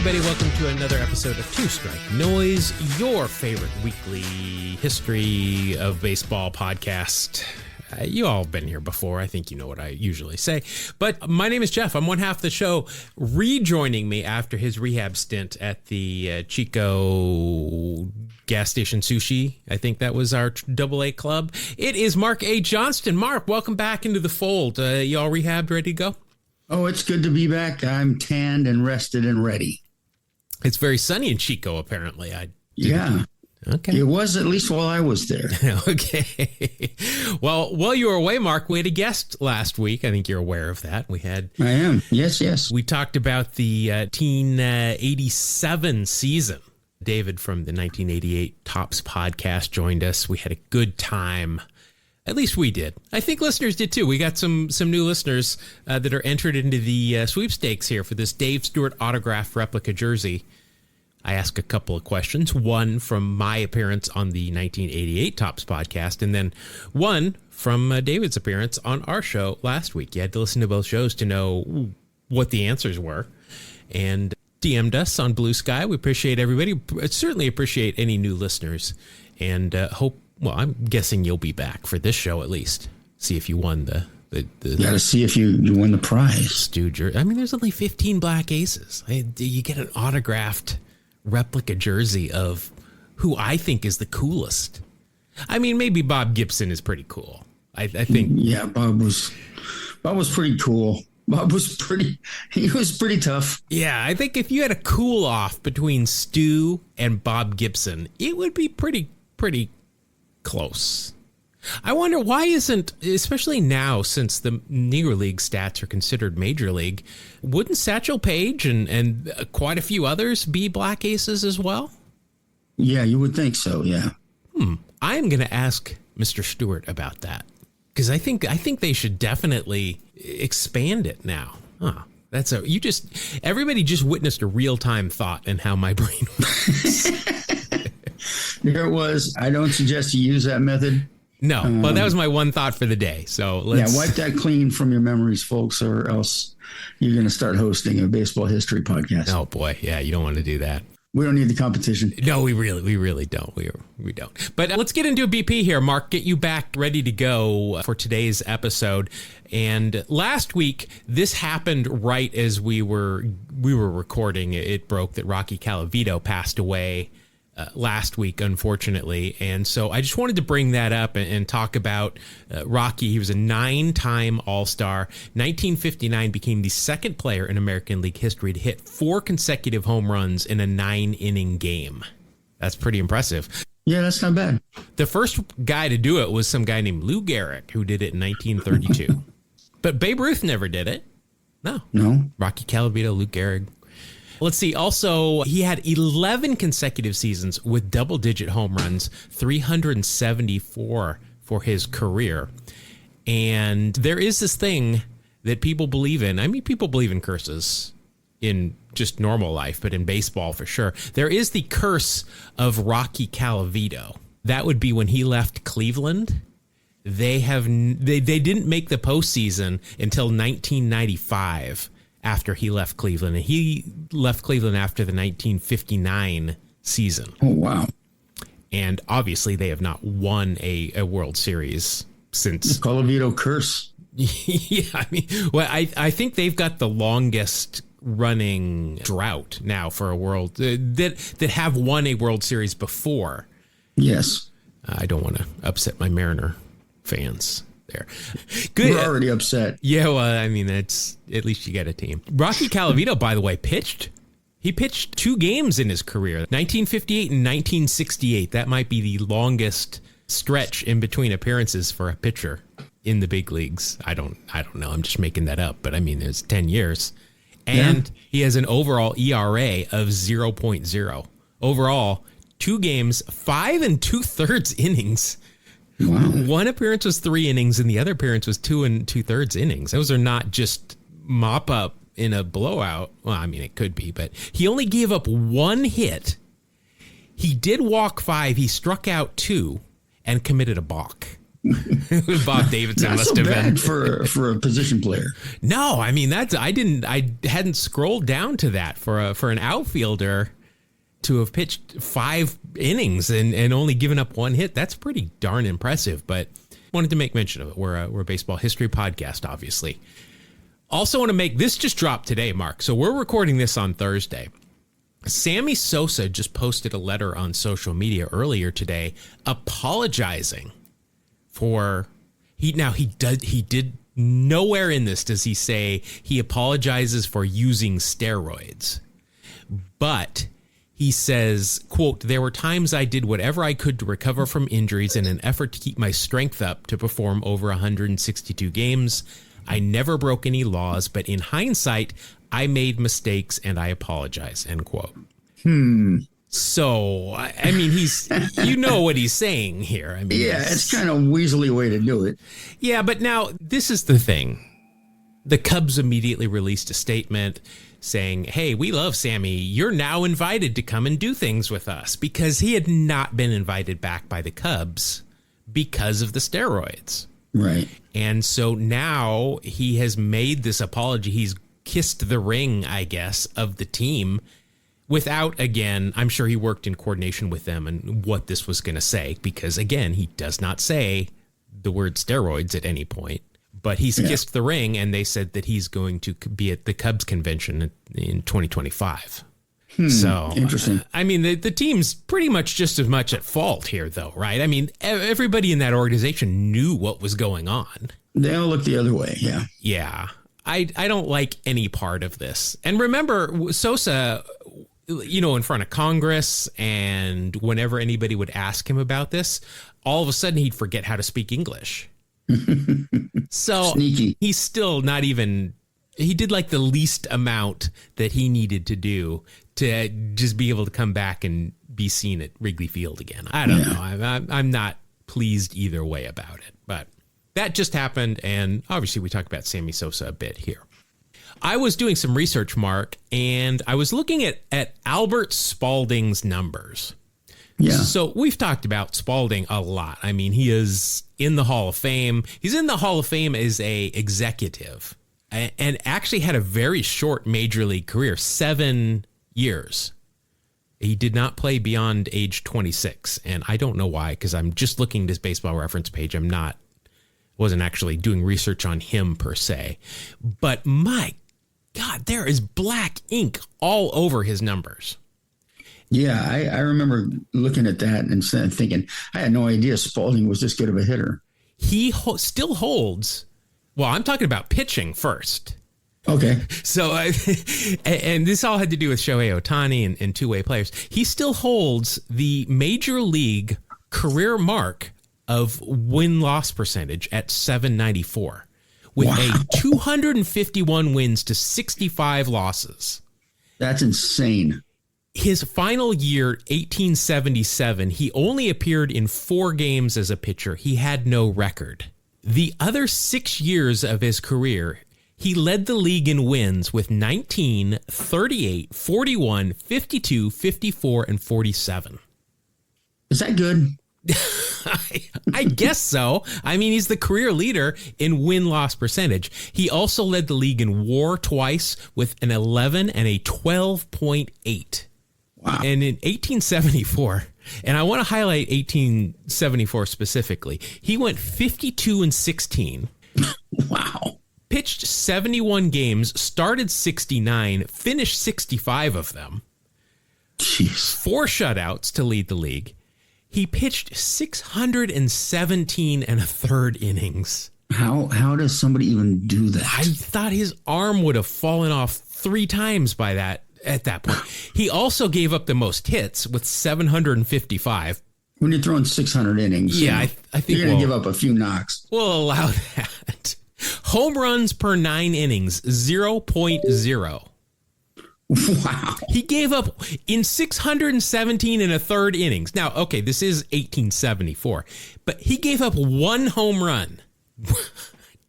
everybody. Welcome to another episode of Two Strike Noise, your favorite weekly history of baseball podcast. You all have been here before. I think you know what I usually say. But my name is Jeff. I'm one half the show. Rejoining me after his rehab stint at the Chico gas station sushi. I think that was our AA club. It is Mark A. Johnston. Mark, welcome back into the fold. You all rehabbed, ready to go? Oh, it's good to be back. I'm tanned and rested and ready. It's very sunny in Chico, apparently. Yeah. Okay. It was, at least while I was there. Okay. Well, while you were away, Mark, we had a guest last week. I think you're aware of that. I am. Yes. We talked about the 1987 season. David from the 1988 Tops podcast joined us. We had a good time. At least we did. I think listeners did too. We got some new listeners that are entered into the sweepstakes here for this Dave Stewart autograph replica jersey. I asked a couple of questions, one from my appearance on the 1988 Tops podcast, and then one from David's appearance on our show last week. You had to listen to both shows to know what the answers were. And DM'd us on Blue Sky. We appreciate everybody. Certainly appreciate any new listeners. And well, I'm guessing you'll be back for this show at least. See if you won the you got to see if you won the prize. Stu, I mean, there's only 15 black aces. You get an autographed replica jersey of who I think is the coolest. I mean, maybe Bob Gibson is pretty cool. I think. Yeah, Bob was pretty cool. He was pretty tough. Yeah, I think if you had a cool off between Stu and Bob Gibson, it would be pretty close. I wonder why isn't, especially now since the Negro League stats are considered Major League, wouldn't Satchel Paige and quite a few others be black aces as well? Yeah, you would think so, yeah. I'm going to ask Mr. Stewart about that because I think they should definitely expand it now. Huh. Everybody just witnessed a real-time thought in how my brain works. There it was. I don't suggest you use that method. No, well, that was my one thought for the day. So let's wipe that clean from your memories, folks, or else you're going to start hosting a baseball history podcast. Oh boy, yeah, you don't want to do that. We don't need the competition. No, we really don't. We don't. But let's get into a BP here, Mark. Get you back ready to go for today's episode. And last week, this happened right as we were recording. It broke that Rocky Colavito passed away last week, unfortunately. And so I just wanted to bring that up and talk about Rocky. He was a 9-time All-Star. 1959 became the second player in American League history to hit 4 consecutive home runs in a 9-inning game. That's pretty impressive. Yeah, that's not bad. The first guy to do it was some guy named Lou Gehrig, who did it in 1932. But Babe Ruth never did it. No. Rocky Colavito, Lou Gehrig. Let's see. Also, he had 11 consecutive seasons with double-digit home runs, 374 for his career. And there is this thing that people believe in. I mean, people believe in curses in just normal life, but in baseball for sure. There is the curse of Rocky Colavito. That would be when he left Cleveland. They didn't make the postseason until 1995. After he left Cleveland. And he left Cleveland after the 1959 season. Oh, wow. And obviously they have not won a World Series since. The Colavito curse. Yeah, I mean, well, I think they've got the longest running drought now for a world that have won a World Series before. Yes. I don't want to upset my Mariner fans. There. Good. You're already upset. Yeah, well, I mean, it's at least you get a team. Rocky Colavito, by the way, pitched. He pitched 2 games in his career, 1958 and 1968. That might be the longest stretch in between appearances for a pitcher in the big leagues. I don't know. I'm just making that up, but I mean, it's 10 years. And he has an overall ERA of 0.0. Overall, 2 games, 5 2/3 innings. Wow. One appearance was 3 innings, and the other appearance was 2 2/3 innings. Those are not just mop up in a blowout. Well, I mean, it could be, but he only gave up 1 hit. He did walk 5. He struck out 2 and committed a balk. Bob Davidson Not must so have bad been for a position player. No, I mean I hadn't scrolled down to that for an outfielder to have pitched 5 innings and only given up 1 hit. That's pretty darn impressive, but wanted to make mention of it. We're a baseball history podcast, obviously. Also want to make this just dropped today, Mark. So we're recording this on Thursday. Sammy Sosa just posted a letter on social media earlier today apologizing for he did nowhere in this does he say he apologizes for using steroids. But he says, quote, "There were times I did whatever I could to recover from injuries in an effort to keep my strength up to perform over 162 games. I never broke any laws, but in hindsight, I made mistakes and I apologize," end quote. So, I mean, you know what he's saying here. I mean, Yeah, it's kind of a weaselly way to do it. Yeah, but now this is the thing. The Cubs immediately released a statement saying, "Hey, we love Sammy. You're now invited to come and do things with us," because he had not been invited back by the Cubs because of the steroids. Right. And so now he has made this apology. He's kissed the ring, I guess, of the team without, again, I'm sure he worked in coordination with them and what this was going to say, because, again, he does not say the word steroids at any point. But he's kissed the ring, and they said that he's going to be at the Cubs convention in 2025. So interesting. I mean, the team's pretty much just as much at fault here, though, right? I mean, everybody in that organization knew what was going on. They all look the other way. Yeah. Yeah. I don't like any part of this. And remember, Sosa, in front of Congress, and whenever anybody would ask him about this, all of a sudden he'd forget how to speak English. So Sneaky. He's still not even, he did like the least amount that he needed to do to just be able to come back and be seen at Wrigley Field again. I don't know. I'm not pleased either way about it, but that just happened. And obviously we talk about Sammy Sosa a bit here. I was doing some research, Mark, and I was looking at Albert Spalding's numbers. Yeah. So we've talked about Spalding a lot. I mean, he is in the Hall of Fame. He's in the Hall of Fame as a executive and actually had a very short major league career, 7 years. He did not play beyond age 26. And I don't know why, because I'm just looking at his baseball reference page. Wasn't actually doing research on him per se. But my God, there is black ink all over his numbers. Yeah, I remember looking at that and thinking, I had no idea Spalding was this good of a hitter. He still holds. Well, I'm talking about pitching first. Okay. So, and this all had to do with Shohei Ohtani and two-way players. He still holds the major league career mark of win-loss percentage at 794 with a 251 wins to 65 losses. That's insane. His final year, 1877, he only appeared in 4 games as a pitcher. He had no record. The other 6 years of his career, he led the league in wins with 19, 38, 41, 52, 54, and 47. Is that good? I guess so. I mean, he's the career leader in win-loss percentage. He also led the league in WAR twice with an 11 and a 12.8. Wow. And in 1874, and I want to highlight 1874 specifically, he went 52-16. Wow. Pitched 71 games, started 69, finished 65 of them. Jeez. 4 shutouts to lead the league. He pitched 617 and a third innings. How does somebody even do that? I thought his arm would have fallen off 3 times by that. At that point, he also gave up the most hits with 755. When you're throwing 600 innings, yeah, I think you're going to give up a few knocks. We'll allow that. Home runs per 9 innings, 0.0. Wow. He gave up in 617 and a third innings. Now, okay, this is 1874, but he gave up 1 home run.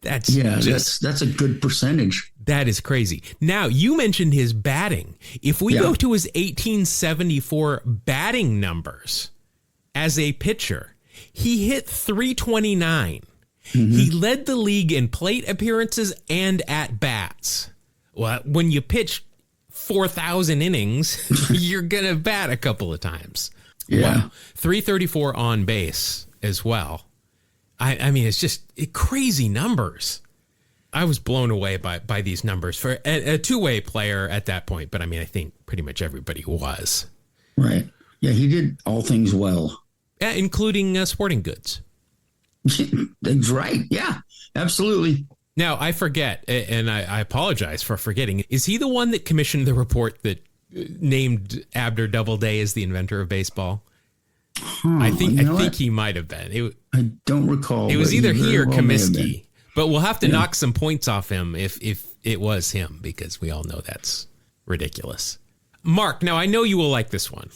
That's a good percentage. That is crazy. Now, you mentioned his batting. If we go to his 1874 batting numbers as a pitcher, He hit 329. He led the league in plate appearances and at bats. Well, when you pitch 4,000 innings, you're going to bat a couple of times. Yeah. Wow. 334 on base as well. I mean, it's just crazy numbers. I was blown away by these numbers for a two-way player at that point. But I mean, I think pretty much everybody was. Right. Yeah, he did all things well. Yeah, including sporting goods. That's right. Yeah, absolutely. Now, I forget, and I apologize for forgetting. Is he the one that commissioned the report that named Abner Doubleday as the inventor of baseball? I think he might have been. I don't recall. It was either he or Comiskey. But we'll have to knock some points off him if it was him, because we all know that's ridiculous. Mark, now I know you will like this one.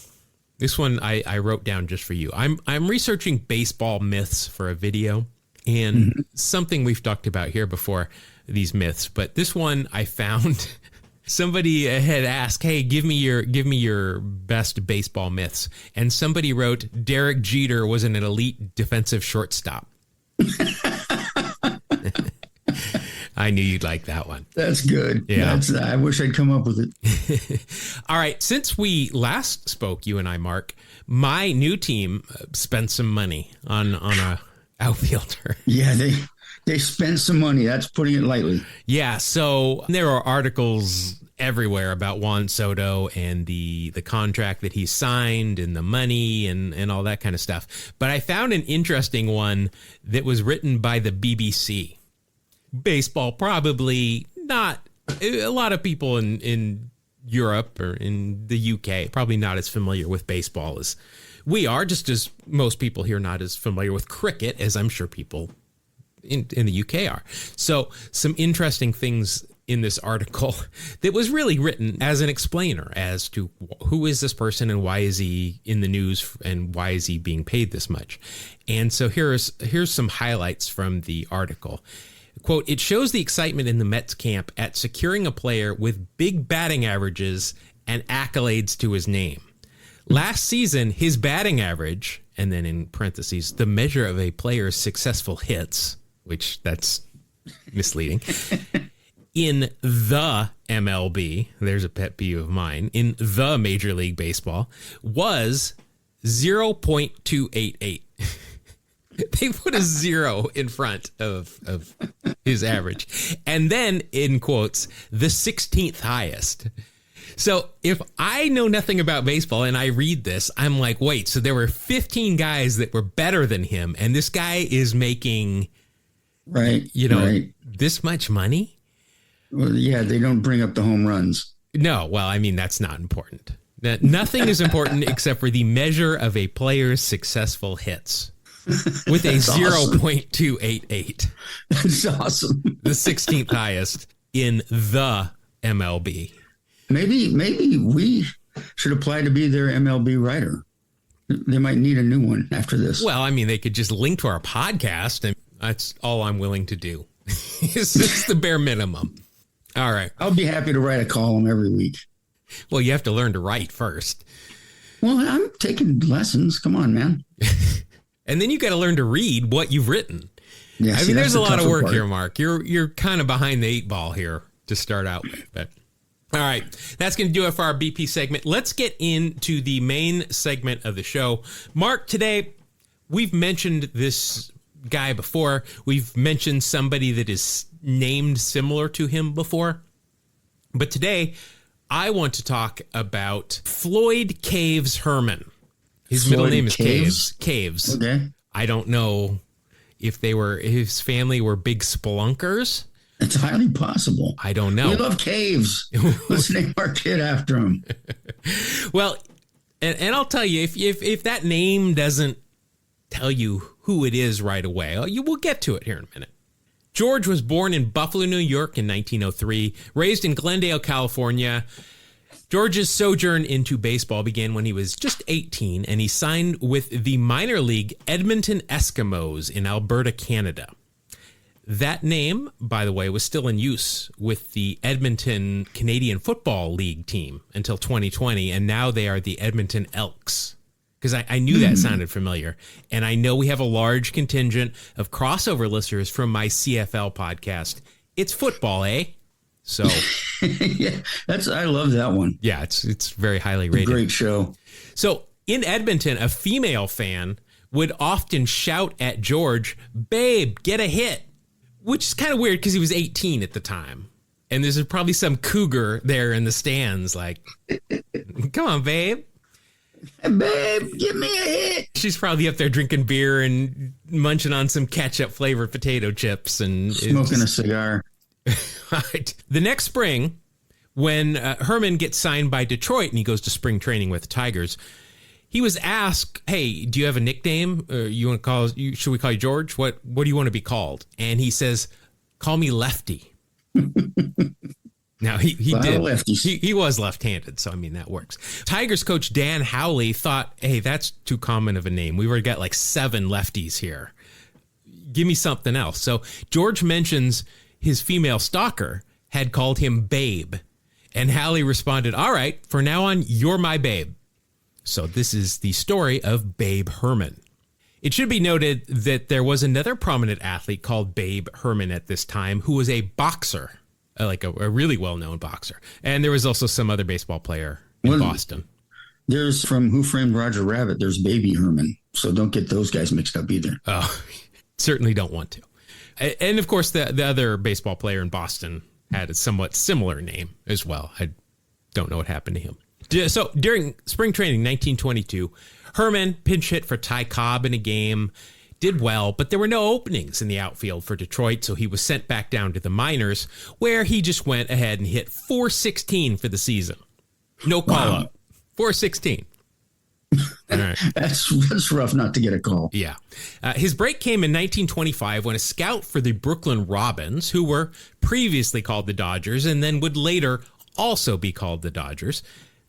This one I wrote down just for you. I'm researching baseball myths for a video, and something we've talked about here before, these myths. But this one I found somebody had asked, "Hey, give me your best baseball myths," and somebody wrote, "Derek Jeter was an elite defensive shortstop." I knew you'd like that one. That's good. Yeah. I wish I'd come up with it. All right. Since we last spoke, you and I, Mark, my new team spent some money on a outfielder. Yeah, they spent some money. That's putting it lightly. Yeah. So there are articles everywhere about Juan Soto and the contract that he signed and the money and all that kind of stuff. But I found an interesting one that was written by the BBC. Baseball, probably not a lot of people in Europe or in the UK, probably not as familiar with baseball as we are, just as most people here not as familiar with cricket as I'm sure people in the UK are. So some interesting things in this article that was really written as an explainer as to who is this person and why is he in the news and why is he being paid this much. And so here's some highlights from the article. Quote, "It shows the excitement in the Mets camp at securing a player with big batting averages and accolades to his name. Last season, his batting average," and then in parentheses, "the measure of a player's successful hits," which that's misleading, "in the MLB," there's a pet peeve of mine, "in the Major League Baseball, was 0.288. They put a 0 in front of his average. And then, in quotes, "the 16th highest." So if I know nothing about baseball and I read this, I'm like, wait, so there were 15 guys that were better than him, and this guy is making, this much money? Well, yeah, they don't bring up the home runs. No, well, I mean, that's not important. Nothing is important except for the measure of a player's successful hits. With a 0.288. That's awesome. The 16th highest in the MLB. Maybe we should apply to be their MLB writer. They might need a new one after this. Well, I mean, they could just link to our podcast, and that's all I'm willing to do. It's the bare minimum. All right. I'll be happy to write a column every week. Well, you have to learn to write first. Well, I'm taking lessons. Come on, man. And then you got to learn to read what you've written. Yeah, I mean, there's a lot of work here, Mark. You're kind of behind the 8 ball here to start out with. But all right, that's going to do it for our BP segment. Let's get into the main segment of the show. Mark, today we've mentioned this guy before. We've mentioned somebody that is named similar to him before. But today I want to talk about Floyd Caves Herman. His middle name is Caves. Caves. Okay. I don't know if his family were big spelunkers. It's highly possible. I don't know. We love caves. Let's name our kid after him. Well, and I'll tell you, if that name doesn't tell you who it is right away, we'll get to it here in a minute. George was born in Buffalo, New York in 1903, raised in Glendale, California. George's sojourn into baseball began when he was just 18, and he signed with the minor league Edmonton Eskimos in Alberta, Canada. That name, by the way, was still in use with the Edmonton Canadian Football League team until 2020, and now they are the Edmonton Elks. because I knew that sounded familiar. And I know we have a large contingent of crossover listeners from my CFL podcast. It's football, eh? So yeah, I love that one. Yeah, it's very highly rated. Great show. So in Edmonton, a female fan would often shout at George, "Babe, get a hit," which is kind of weird because he was 18 at the time. And there's probably some cougar there in the stands like, "Come on, babe. Hey, babe, give me a hit." She's probably up there drinking beer and munching on some ketchup flavored potato chips and smoking a cigar. Right. The next spring, when Herman gets signed by Detroit and he goes to spring training with the Tigers, he was asked, "Hey, do you have a nickname? You want to call? Should we call you George? What do you want to be called?" And he says, "Call me Lefty." Now he did. He was left-handed, so I mean that works. Tigers coach Dan Howley thought, "Hey, that's too common of a name. We've already got like 7 lefties here. Give me something else." So George mentions his female stalker had called him Babe, and Howley responded, "All right, for now on, you're my babe." So this is the story of Babe Herman. It should be noted that there was another prominent athlete called Babe Herman at this time who was a boxer, like a really well-known boxer. And there was also some other baseball player in Boston. There's from Who Framed Roger Rabbit, there's Baby Herman. So don't get those guys mixed up either. Oh, certainly don't want to. And of course, the other baseball player in Boston had a somewhat similar name as well. I don't know what happened to him. So during spring training, 1922, Herman pinch hit for Ty Cobb in a game, did well, but there were no openings in the outfield for Detroit, so he was sent back down to the minors, where he just went ahead and hit .416 for the season. No call-up. 416. All right. That's rough not to get a call. Yeah. His break came in 1925 when a scout for the Brooklyn Robins, who were previously called the Dodgers and then would later also be called the Dodgers,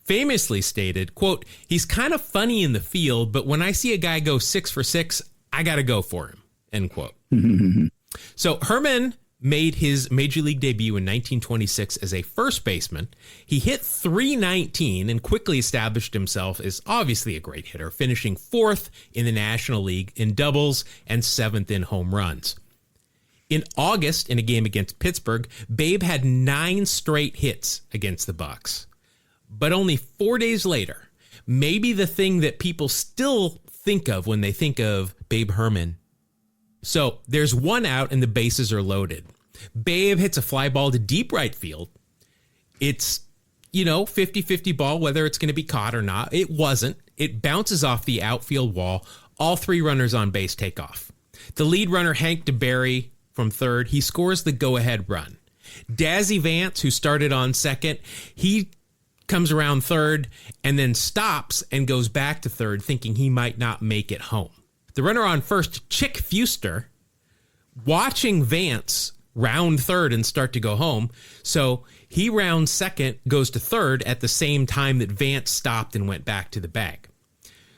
famously stated, quote, "He's kind of funny in the field, but when I see a guy go 6 for 6, I got to go for him," end quote. So Herman made his major league debut in 1926 as a first baseman. He hit .319 and quickly established himself as obviously a great hitter, finishing 4th in the National League in doubles and 7th in home runs. In August, in a game against Pittsburgh, Babe had 9 straight hits against the Bucks. But only 4 days later, maybe the thing that people still think of when they think of Babe Herman. So there's 1 out and the bases are loaded. Babe hits a fly ball to deep right field. It's, 50-50 ball, whether it's going to be caught or not. It wasn't. It bounces off the outfield wall. All 3 runners on base take off. The lead runner, Hank DeBerry, from third, he scores the go-ahead run. Dazzy Vance, who started on second, he comes around third and then stops and goes back to third, thinking he might not make it home. The runner on first, Chick Fuster, watching Vance round third and start to go home. So he rounds second, goes to third at the same time that Vance stopped and went back to the bag.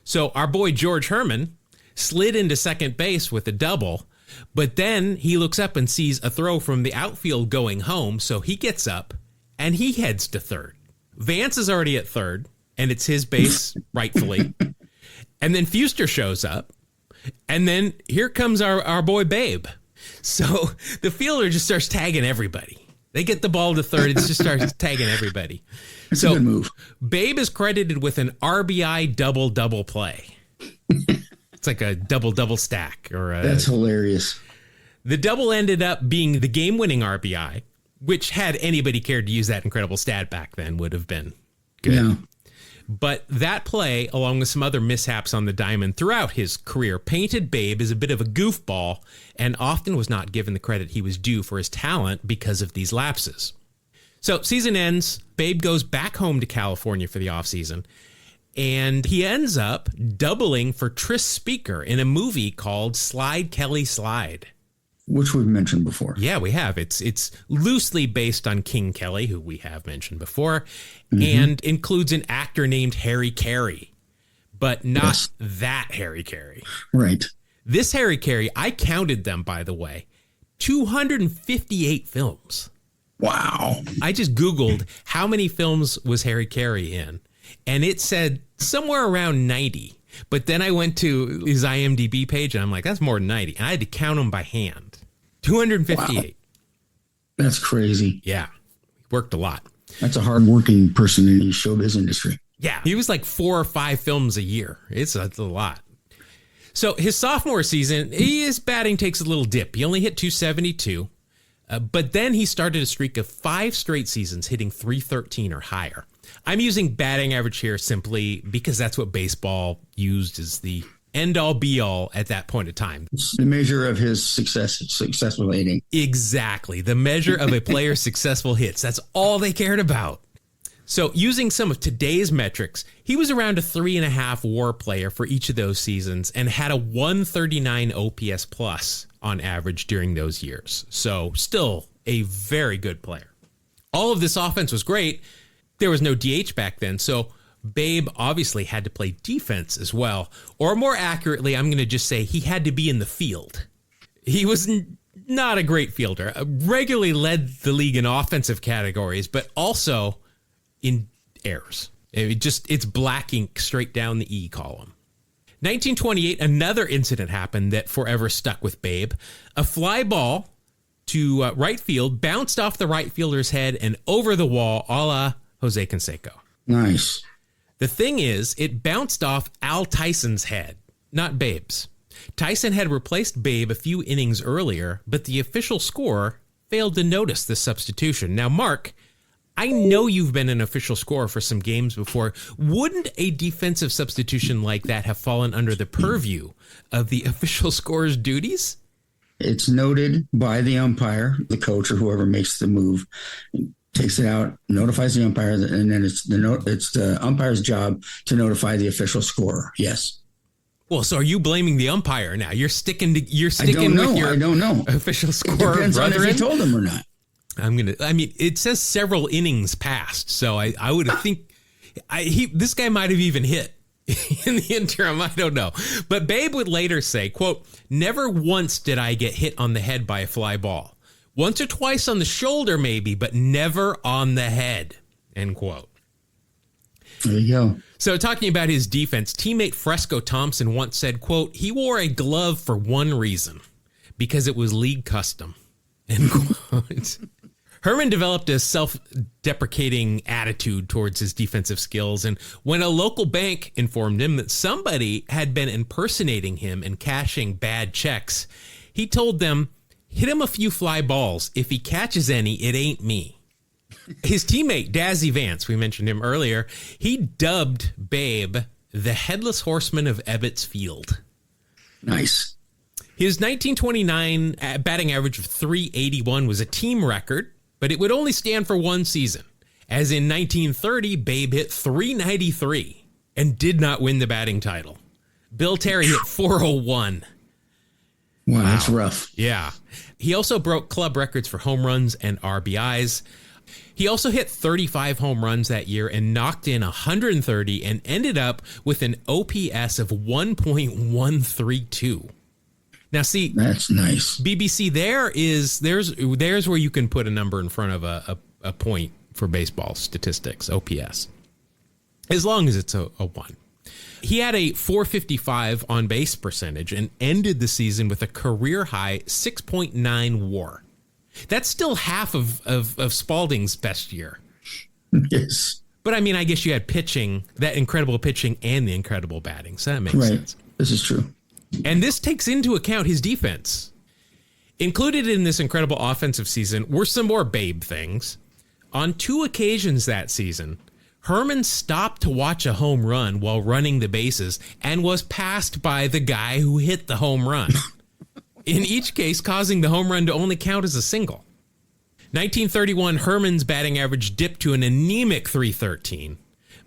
So our boy George Herman slid into second base with a double, but then he looks up and sees a throw from the outfield going home. So he gets up and he heads to third. Vance is already at third and it's his base rightfully. And then Fuster shows up. And then here comes our boy Babe. So the fielder just starts tagging everybody. They get the ball to third. It just starts tagging everybody. That's a good move. Babe is credited with an RBI double play. It's like a double stack. That's hilarious. The double ended up being the game-winning RBI, which had anybody cared to use that incredible stat back then would have been good. Yeah. But that play, along with some other mishaps on the diamond throughout his career, painted Babe as a bit of a goofball and often was not given the credit he was due for his talent because of these lapses. So season ends, Babe goes back home to California for the offseason, and he ends up doubling for Tris Speaker in a movie called Slide Kelly Slide. Which we've mentioned before. Yeah, we have. It's loosely based on King Kelly, who we have mentioned before, and includes an actor named Harry Carey, but not that Harry Carey. Right. This Harry Carey, I counted them, by the way, 258 films. Wow. I just Googled how many films was Harry Carey in, and it said somewhere around 90. But then I went to his IMDb page, and I'm like, that's more than 90. And I had to count them by hand. 258. Wow. That's crazy. Yeah. He worked a lot. That's a hardworking person in the showbiz industry. Yeah. He was like 4 or 5 films a year. It's a lot. So his sophomore season, his batting takes a little dip. He only hit 272. But then he started a streak of 5 straight seasons hitting 313 or higher. I'm using batting average here simply because that's what baseball used as the end-all be-all at that point of time. It's the measure of his successful hitting. Exactly. The measure of a player's successful hits. That's all they cared about. So using some of today's metrics, he was around a 3.5 WAR player for each of those seasons and had a 139 OPS plus on average during those years. So still a very good player. All of this offense was great. There was no DH back then, so Babe obviously had to play defense as well. Or more accurately, I'm going to just say he had to be in the field. He was not a great fielder. Regularly led the league in offensive categories, but also in errors. It's black ink straight down the E column. 1928, another incident happened that forever stuck with Babe. A fly ball to right field bounced off the right fielder's head and over the wall, a la Jose Canseco. Nice. The thing is, it bounced off Al Tyson's head, not Babe's. Tyson had replaced Babe a few innings earlier, but the official scorer failed to notice this substitution. Now, Mark, I know you've been an official scorer for some games before. Wouldn't a defensive substitution like that have fallen under the purview of the official scorer's duties? It's noted by the umpire, the coach, or whoever makes the move, takes it out, notifies the umpire, and then it's the umpire's job to notify the official scorer. Yes. Well, so are you blaming the umpire now? You're sticking with your I don't know. Official scorer. Depends on if you told him or not. It says several innings passed, so I would think this guy might have even hit in the interim. I don't know. But Babe would later say, quote, "Never once did I get hit on the head by a fly ball. Once or twice on the shoulder, maybe, but never on the head," end quote. There you go. So talking about his defense, teammate Fresco Thompson once said, quote, "He wore a glove for one reason, because it was league custom," end quote. Herman developed a self-deprecating attitude towards his defensive skills, and when a local bank informed him that somebody had been impersonating him and cashing bad checks, he told them, "Hit him a few fly balls. If he catches any, it ain't me." His teammate, Dazzy Vance, we mentioned him earlier, he dubbed Babe the Headless Horseman of Ebbets Field. Nice. His 1929 batting average of .381 was a team record, but it would only stand for one season, as in 1930, Babe hit .393 and did not win the batting title. Bill Terry hit .401. Wow, that's rough. Yeah. He also broke club records for home runs and RBIs. He also hit 35 home runs that year and knocked in 130 and ended up with an OPS of 1.132. Now, see, that's nice. BBC, there's where you can put a number in front of a point for baseball statistics, OPS, as long as it's a 1. He had a .455 on base percentage and ended the season with a career high 6.9 WAR. That's still half of Spalding's best year. Yes. But I mean, I guess you had pitching, that incredible pitching and the incredible batting, so that makes sense. This is true. And this takes into account his defense. Included in this incredible offensive season were some more Babe things. On 2 occasions that season, Herman stopped to watch a home run while running the bases and was passed by the guy who hit the home run, in each case causing the home run to only count as a single. 1931, Herman's batting average dipped to an anemic .313,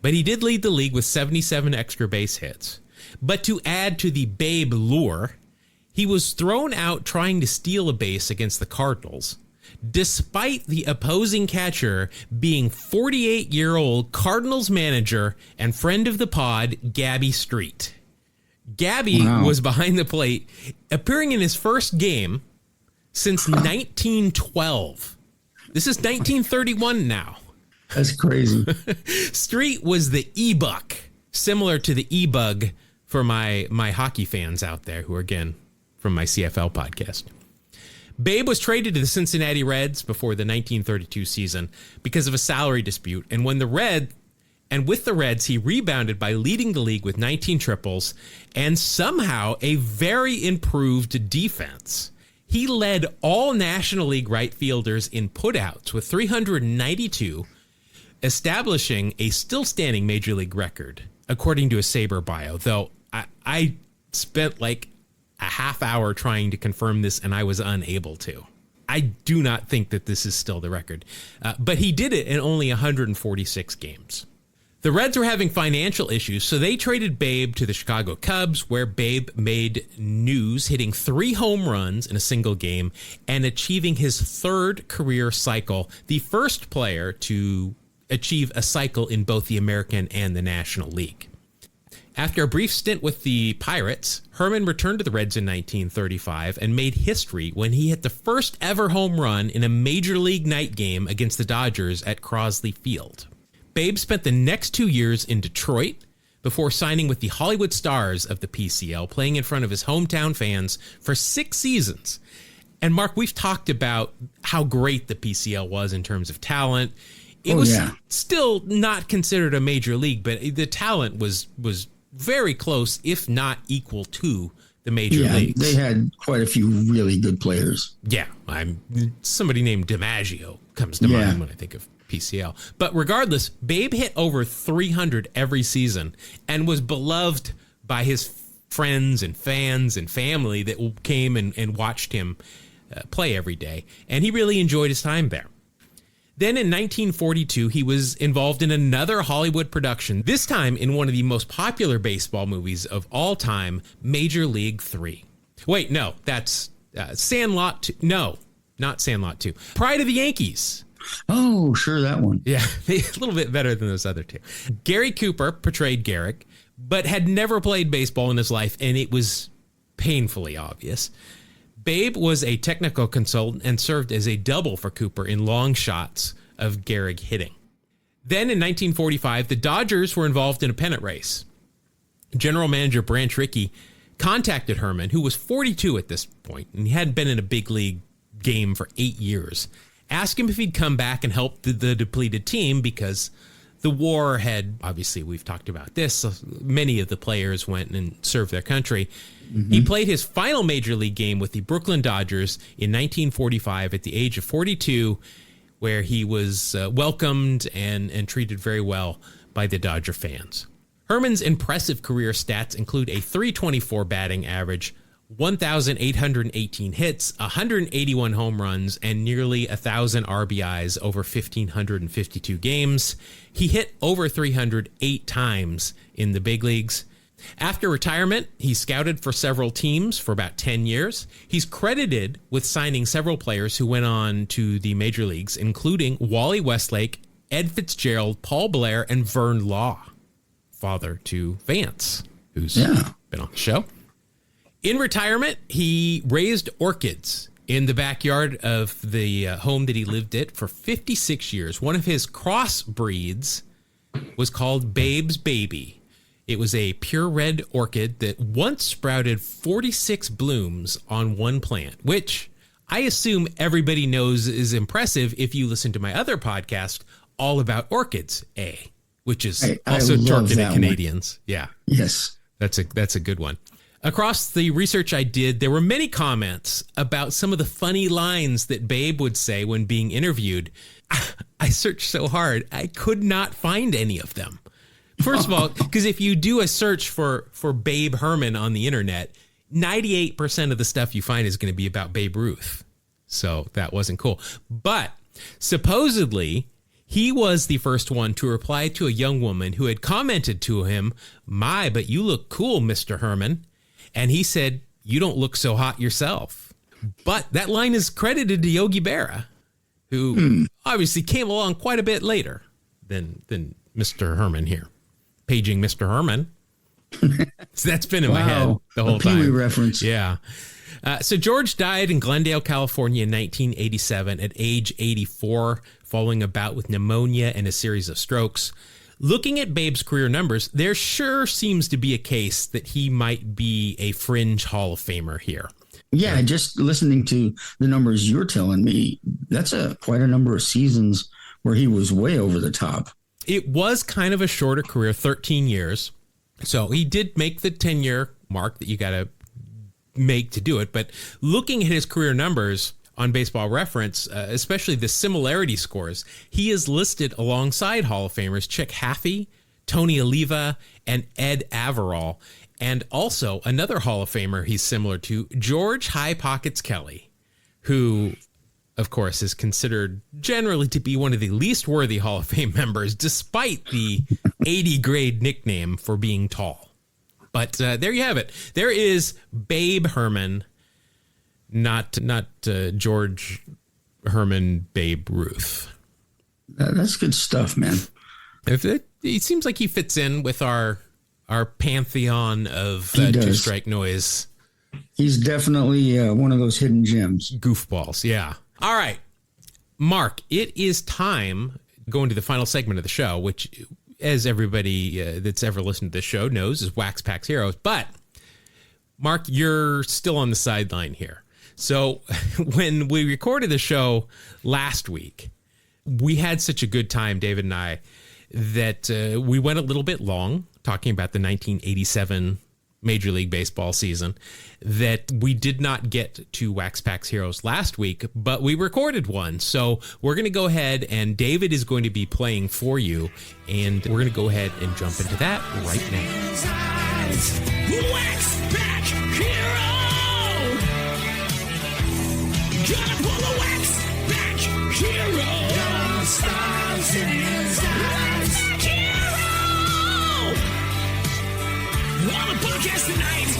but he did lead the league with 77 extra base hits. But to add to the Babe lure, he was thrown out trying to steal a base against the Cardinals, despite the opposing catcher being 48-year-old Cardinals manager and friend of the pod, Gabby Street. Gabby was behind the plate, appearing in his first game since 1912. This is 1931 now. That's crazy. Street was the E-Buck, similar to the E-Bug for my hockey fans out there who are, again, from my CFL podcast. Babe was traded to the Cincinnati Reds before the 1932 season because of a salary dispute, and with the Reds, he rebounded by leading the league with 19 triples and somehow a very improved defense. He led all National League right fielders in putouts with 392, establishing a still standing Major League record, according to a Sabre bio, though I spent like a half hour trying to confirm this, and I was unable to. I do not think that this is still the record, but he did it in only 146 games. The Reds were having financial issues, so they traded Babe to the Chicago Cubs, where Babe made news, hitting 3 home runs in a single game and achieving his 3rd career cycle, the first player to achieve a cycle in both the American and the National League. After a brief stint with the Pirates, Herman returned to the Reds in 1935 and made history when he hit the first ever home run in a Major League night game against the Dodgers at Crosley Field. Babe spent the next 2 years in Detroit before signing with the Hollywood Stars of the PCL, playing in front of his hometown fans for 6 seasons. And Mark, we've talked about how great the PCL was in terms of talent. It was still not considered a major league, but the talent was very close, if not equal to the major leagues. They had quite a few really good players. Yeah, somebody named DiMaggio comes to mind when I think of PCL. But regardless, Babe hit over 300 every season and was beloved by his friends and fans and family that came and watched him play every day. And he really enjoyed his time there. Then in 1942, he was involved in another Hollywood production, this time in one of the most popular baseball movies of all time, Major League 3. Wait, no, that's Sandlot 2. No, not Sandlot 2. Pride of the Yankees. Oh, sure, that one. Yeah, a little bit better than those other two. Gary Cooper portrayed Garrick, but had never played baseball in his life, and it was painfully obvious. Babe was a technical consultant and served as a double for Cooper in long shots of Garrick hitting. Then in 1945, the Dodgers were involved in a pennant race. General manager Branch Rickey contacted Herman, who was 42 at this point, and he hadn't been in a big league game for 8 years. Asked him if he'd come back and help the depleted team because the war had, obviously we've talked about this, so many of the players went and served their country. Mm-hmm. He played his final major league game with the Brooklyn Dodgers in 1945 at the age of 42, where he was welcomed and treated very well by the Dodger fans. Herman's impressive career stats include a .324 batting average, 1,818 hits, 181 home runs, and nearly 1,000 RBIs over 1,552 games. He hit over 300 8 times in the big leagues. After retirement, he scouted for several teams for about 10 years. He's credited with signing several players who went on to the major leagues, including Wally Westlake, Ed Fitzgerald, Paul Blair, and Vern Law, father to Vance, who's been on the show. In retirement, he raised orchids in the backyard of the home that he lived at for 56 years. One of his crossbreeds was called Babe's Baby. It was a pure red orchid that once sprouted 46 blooms on one plant, which I assume everybody knows is impressive if you listen to my other podcast, All About Orchids, which is also targeted at Canadians. One. Yeah. Yes. That's a good one. Across the research I did, there were many comments about some of the funny lines that Babe would say when being interviewed. I searched so hard, I could not find any of them. First of all, because if you do a search for Babe Herman on the internet, 98% of the stuff you find is going to be about Babe Ruth. So that wasn't cool. But supposedly, he was the first one to reply to a young woman who had commented to him, "My, but you look cool, Mr. Herman." And he said, "You don't look so hot yourself." But that line is credited to Yogi Berra, who obviously came along quite a bit later than Mr. Herman here. Paging Mr. Herman. So that's been in my head the whole time. Pee-wee reference. Yeah. So George died in Glendale, California in 1987 at age 84, following a bout with pneumonia and a series of strokes. looking at Babe's career numbers, there sure seems to be a case that he might be a fringe Hall of Famer here. Yeah, just listening to the numbers you're telling me, that's quite a number of seasons where he was way over the top. It was kind of a shorter career, 13 years. So he did make the 10-year mark that you got to make to do it. But looking at his career numbers on Baseball Reference, especially the similarity scores, he is listed alongside Hall of Famers Chick Haffey, Tony Oliva, and Ed Averill. And also another Hall of Famer he's similar to, George High Pockets Kelly, who, of course, is considered generally to be one of the least worthy Hall of Fame members, despite the 80 grade nickname for being tall. But there you have it. There is Babe Herman, not George Herman Babe Ruth. That's good stuff, man. It seems like he fits in with our pantheon of Two Strike Noise. He's definitely one of those hidden gems. Goofballs, yeah. All right, Mark, it is time going to the final segment of the show, which, as everybody that's ever listened to this show knows, is Wax Packs Heroes. But, Mark, you're still on the sideline here. So when we recorded the show last week, we had such a good time, David and I, that we went a little bit long talking about the 1987 Major League Baseball season, that we did not get to Wax Packs Heroes last week, but we recorded one. So we're going to go ahead, and David is going to be playing for you, and we're going to go ahead and jump into that right now. Wax Pack Hero! Gonna pull a Wax Pack Hero! Stars in his eyes. On the podcast tonight.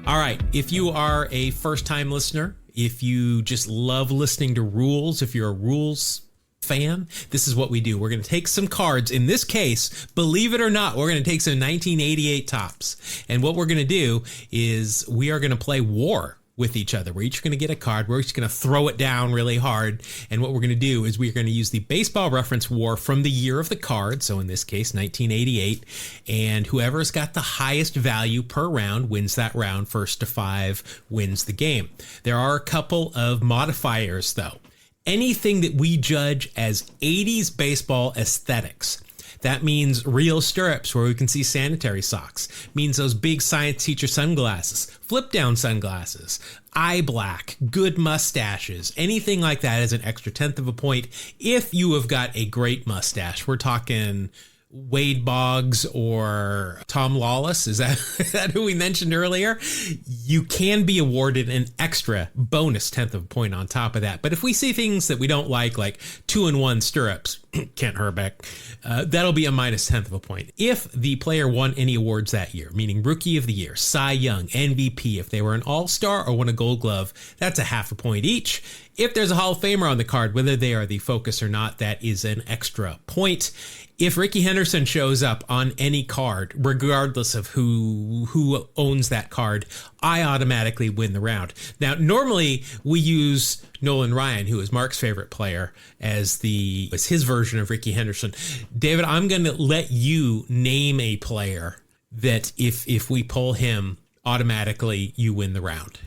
All right. If you are a first-time listener, if you just love listening to rules, if you're a rules fan, this is what we do. We're going to take some cards. In this case, believe it or not, we're going to take some 1988 tops. And what we're going to do is we are going to play war with each other. We're each going to get a card. We're each going to throw it down really hard. And what we're going to do is we're going to use the Baseball Reference war from the year of the card. So in this case, 1988. And whoever's got the highest value per round wins that round. First to 5 wins the game. There are a couple of modifiers, though. Anything that we judge as 80s baseball aesthetics. That means real stirrups where we can see sanitary socks. Means those big science teacher sunglasses, flip down sunglasses, eye black, good mustaches, anything like that is an extra 1/10 of a point. If you have got a great mustache, we're talking Wade Boggs or Tom Lawless, is that who we mentioned earlier? You can be awarded an extra bonus 1/10 of a point on top of that. But if we see things that we don't like 2-in-1 stirrups, Kent Herbeck, that'll be a minus 1/10 of a point. If the player won any awards that year, meaning Rookie of the Year, Cy Young, MVP, if they were an All-Star or won a Gold Glove, that's a 1/2 a point each. If there's a Hall of Famer on the card, whether they are the focus or not, that is an extra point. If Ricky Henderson shows up on any card, regardless of who owns that card, I automatically win the round. Now, normally we use Nolan Ryan, who is Mark's favorite player, as his version of Ricky Henderson. David, I'm going to let you name a player that if we pull him, automatically you win the round.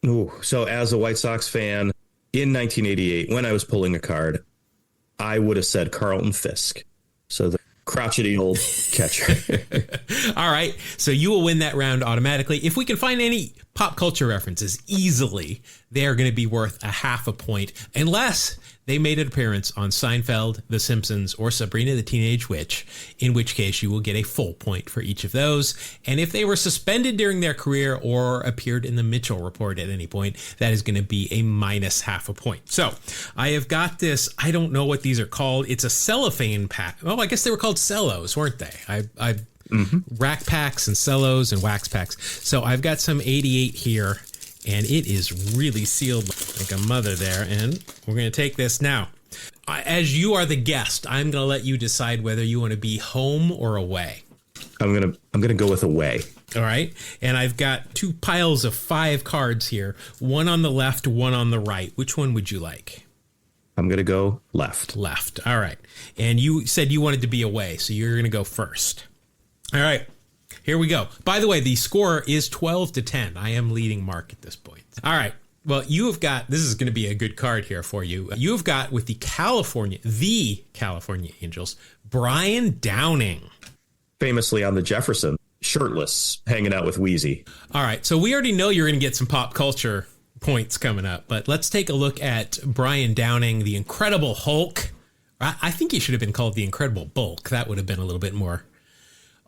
Ooh, so as a White Sox fan in 1988, when I was pulling a card, I would have said Carlton Fisk. So the crotchety old catcher. All right. So you will win that round automatically. If we can find any pop culture references easily, they are going to be worth a 1/2 a point, unless they made an appearance on Seinfeld, The Simpsons, or Sabrina the Teenage Witch, in which case you will get a full point for each of those. And if they were suspended during their career or appeared in the Mitchell Report at any point, that is going to be a minus 1/2 a point. So I have got this, I don't know what these are called. It's a cellophane pack. Oh, I guess they were called cellos, weren't they? Rack packs and cellos and wax packs. So I've got some 88 here, and it is really sealed like a mother there. And we're going to take this now. As you are the guest, I'm going to let you decide whether you want to be home or away. I'm gonna go with away. All right. And I've got 2 piles of 5 cards here. One on the left, one on the right. Which one would you like? I'm going to go left. Left. All right. And you said you wanted to be away, so you're going to go first. All right. Here we go. By the way, the score is 12-10. I am leading Mark at this point. All right. Well, you have got, this is going to be a good card here for you. You have got with the California Angels, Brian Downing. Famously on the Jefferson, shirtless, hanging out with Wheezy. All right. So we already know you're going to get some pop culture points coming up, but let's take a look at Brian Downing, the Incredible Hulk. I think he should have been called the Incredible Bulk. That would have been a little bit more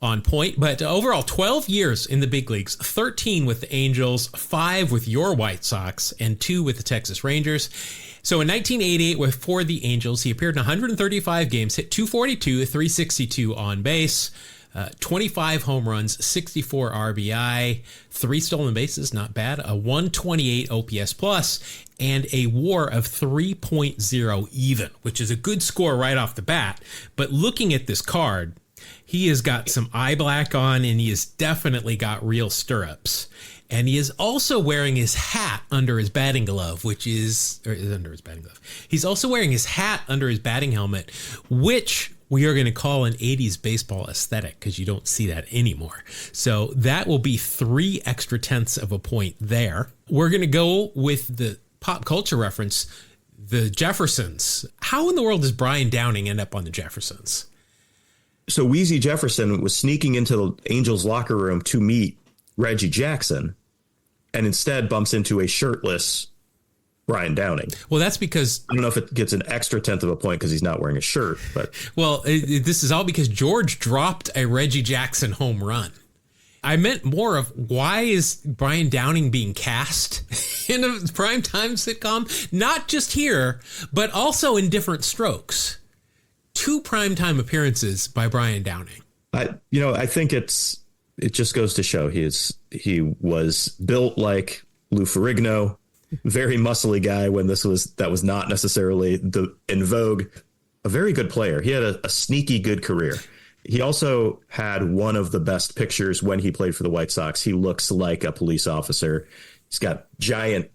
on point. But overall, 12 years in the big leagues, 13 with the Angels, 5 with your White Sox, and 2 with the Texas Rangers. So in 1988, for the Angels, he appeared in 135 games, hit 242, 362 on base, 25 home runs, 64 RBI, 3 stolen bases, not bad, a 128 OPS plus, and a WAR of 3.0 even, which is a good score right off the bat. But looking at this card, he has got some eye black on, and he has definitely got real stirrups. And he is also wearing his hat under his batting glove, He's also wearing his hat under his batting helmet, which we are going to call an 80s baseball aesthetic because you don't see that anymore. So that will be 3 extra tenths of a point there. We're going to go with the pop culture reference, the Jeffersons. How in the world does Brian Downing end up on the Jeffersons? So Wheezy Jefferson was sneaking into the Angels locker room to meet Reggie Jackson and instead bumps into a shirtless Brian Downing. Well, that's because I don't know if it gets an extra tenth of a point because he's not wearing a shirt, but well, this is all because George dropped a Reggie Jackson home run. I meant more of why is Brian Downing being cast in a primetime sitcom? Not just here, but also in different strokes. 2 primetime appearances by Brian Downing. I think it just goes to show he was built like Lou Ferrigno, very muscly guy when that was not necessarily in vogue. A very good player. He had a sneaky good career. He also had one of the best pictures when he played for the White Sox. He looks like a police officer. He's got giant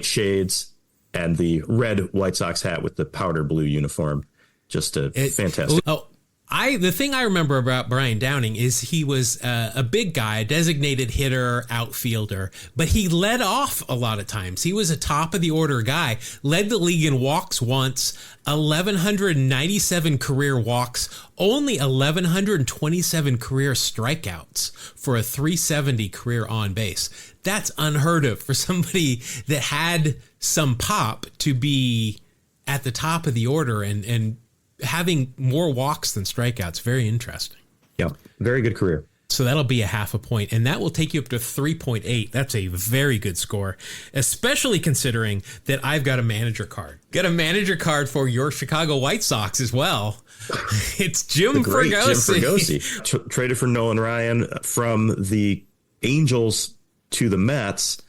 shades and the red White Sox hat with the powder blue uniform. Just fantastic. The thing I remember about Brian Downing is he was a big guy, a designated hitter, outfielder, but he led off a lot of times. He was a top of the order guy, led the league in walks once, 1,197 career walks, only 1,127 career strikeouts for a 370 career on base. That's unheard of for somebody that had some pop to be at the top of the order and having more walks than strikeouts. Very interesting. Yeah, very good career. So that'll be a half a point, and that will take you up to 3.8. That's a very good score, especially considering that I've got a manager card. Got a manager card for your Chicago White Sox as well. It's Jim Fregosi. Traded for Nolan Ryan from the Angels to the Mets,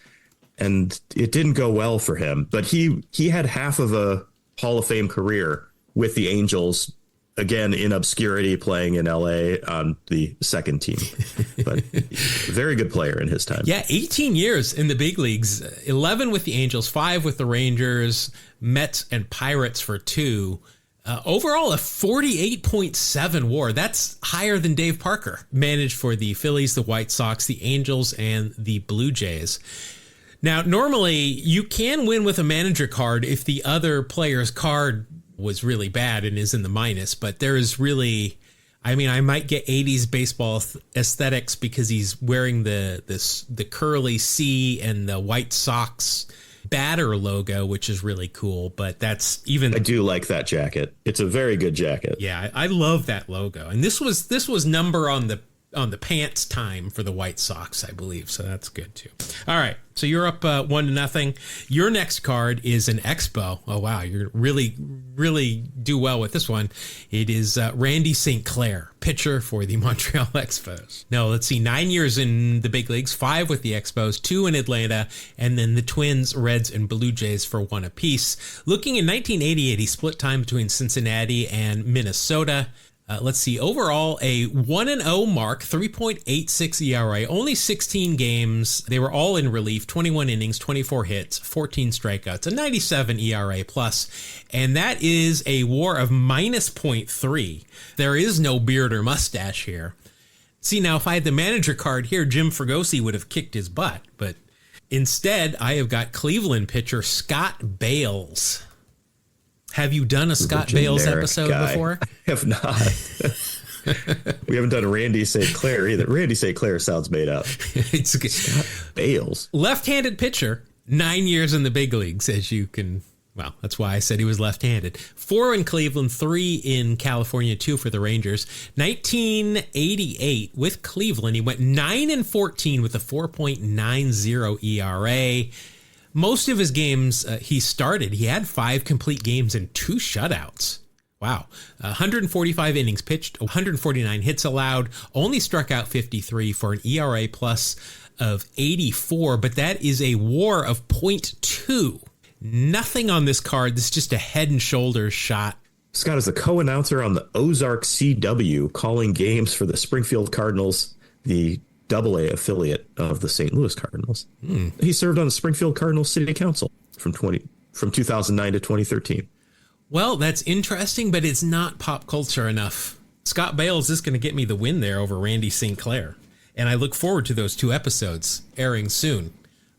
and it didn't go well for him. But he had half of a Hall of Fame career with the Angels, again, in obscurity, playing in LA on the second team. But very good player in his time. Yeah, 18 years in the big leagues, 11 with the Angels, 5 with the Rangers, Mets and Pirates for 2. Overall, a 48.7 WAR. That's higher than Dave Parker. Managed for the Phillies, the White Sox, the Angels, and the Blue Jays. Now, normally, you can win with a manager card if the other player's card was really bad and is in the minus, but there is really, I might get 80s baseball aesthetics because he's wearing the curly C and the White Sox batter logo, which is really cool, but that's even... I do like that jacket. It's a very good jacket. Yeah, I love that logo. And this was number on the pants time for the White Sox, I believe. So that's good too. All right. So you're up 1-0. Your next card is an Expo. Oh, wow. You're really, really do well with this one. It is Randy St. Clair, pitcher for the Montreal Expos. Now, let's see. 9 years in the big leagues, 5 with the Expos, 2 in Atlanta, and then the Twins, Reds, and Blue Jays for 1 apiece. Looking in 1988, he split time between Cincinnati and Minnesota. 20 Let's see. Overall, a 1-0 mark, 3.86 ERA, only 16 games. They were all in relief, 21 innings, 24 hits, 14 strikeouts, a 97 ERA plus. And that is a WAR of minus 0.3. There is no beard or mustache here. See, now, if I had the manager card here, Jim Fregosi would have kicked his butt. But instead, I have got Cleveland pitcher Scott Bales. Have you done a Scott Bales episode before? I have not. We haven't done a Randy St. Clair either. Randy St. Clair sounds made up. It's okay. Scott Bales. Left-handed pitcher, 9 years in the big leagues, as you can... Well, that's why I said he was left-handed. 4 in Cleveland, 3 in California, 2 for the Rangers. 1988 with Cleveland, he went 9-14 with a 4.90 ERA. Most of his games he started, he had 5 complete games and 2 shutouts. Wow. 145 innings pitched, 149 hits allowed, only struck out 53 for an ERA plus of 84, but that is a WAR of 0.2. Nothing on this card. This is just a head and shoulders shot. Scott is the co-announcer on the Ozark CW, calling games for the Springfield Cardinals, the AA affiliate of the St. Louis Cardinals. He served on the Springfield Cardinals City Council from 2009 to 2013. Well, that's interesting, but it's not pop culture enough. Scott Bales is going to get me the win there over Randy St. Clair. And I look forward to those 2 episodes airing soon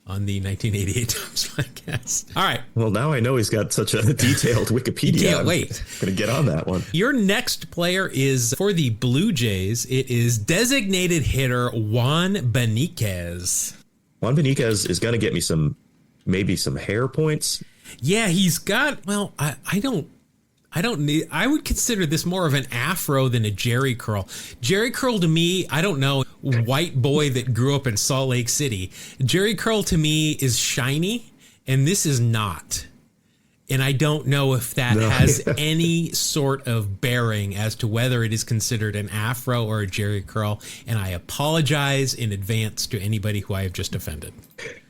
on the 1988 Tops podcast. All right. Well, now I know he's got such a detailed Wikipedia. Can't wait. I'm going to get on that one. Your next player is for the Blue Jays. It is designated hitter Juan Beniquez. Juan Beniquez is going to get me maybe some hair points. Yeah, he's got, well, I would consider this more of an afro than a Jerry curl. Jerry curl to me, I don't know, white boy that grew up in Salt Lake City. Jerry curl to me is shiny, and this is not. And I don't know if that has any sort of bearing as to whether it is considered an afro or a Jerry curl. And I apologize in advance to anybody who I have just offended.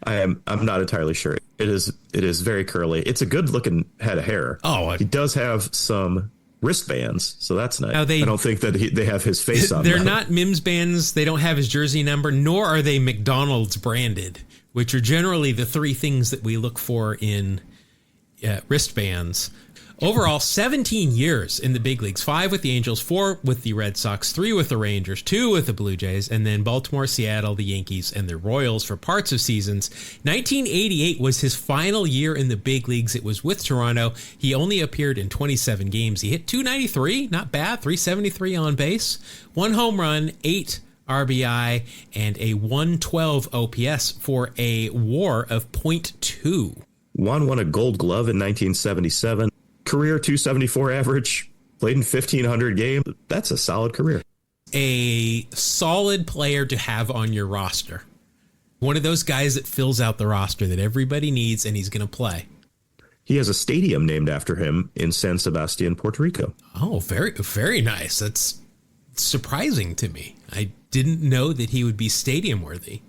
I'm not entirely sure. It is very curly. It's a good looking head of hair. Oh, he does have some wristbands, so that's nice. Now I don't think that they have his face on They're them. not Mims bands. They don't have his jersey number, nor are they McDonald's branded, which are generally the 3 things that we look for in wristbands. Overall, 17 years in the big leagues, 5 with the Angels, 4 with the Red Sox, 3 with the Rangers, 2 with the Blue Jays, and then Baltimore, Seattle, the Yankees, and the Royals for parts of seasons. 1988 was his final year in the big leagues. It was with Toronto. He only appeared in 27 games. He hit .293, not bad, .373 on base, 1 home run, 8 RBI, and a 112 OPS for a WAR of 0.2. Juan won a Gold Glove in 1977. Career .274 average. Played in 1,500 games. That's a solid career. A solid player to have on your roster. One of those guys that fills out the roster that everybody needs, and he's going to play. He has a stadium named after him in San Sebastian, Puerto Rico. Oh, very, very nice. That's surprising to me. I didn't know that he would be stadium worthy.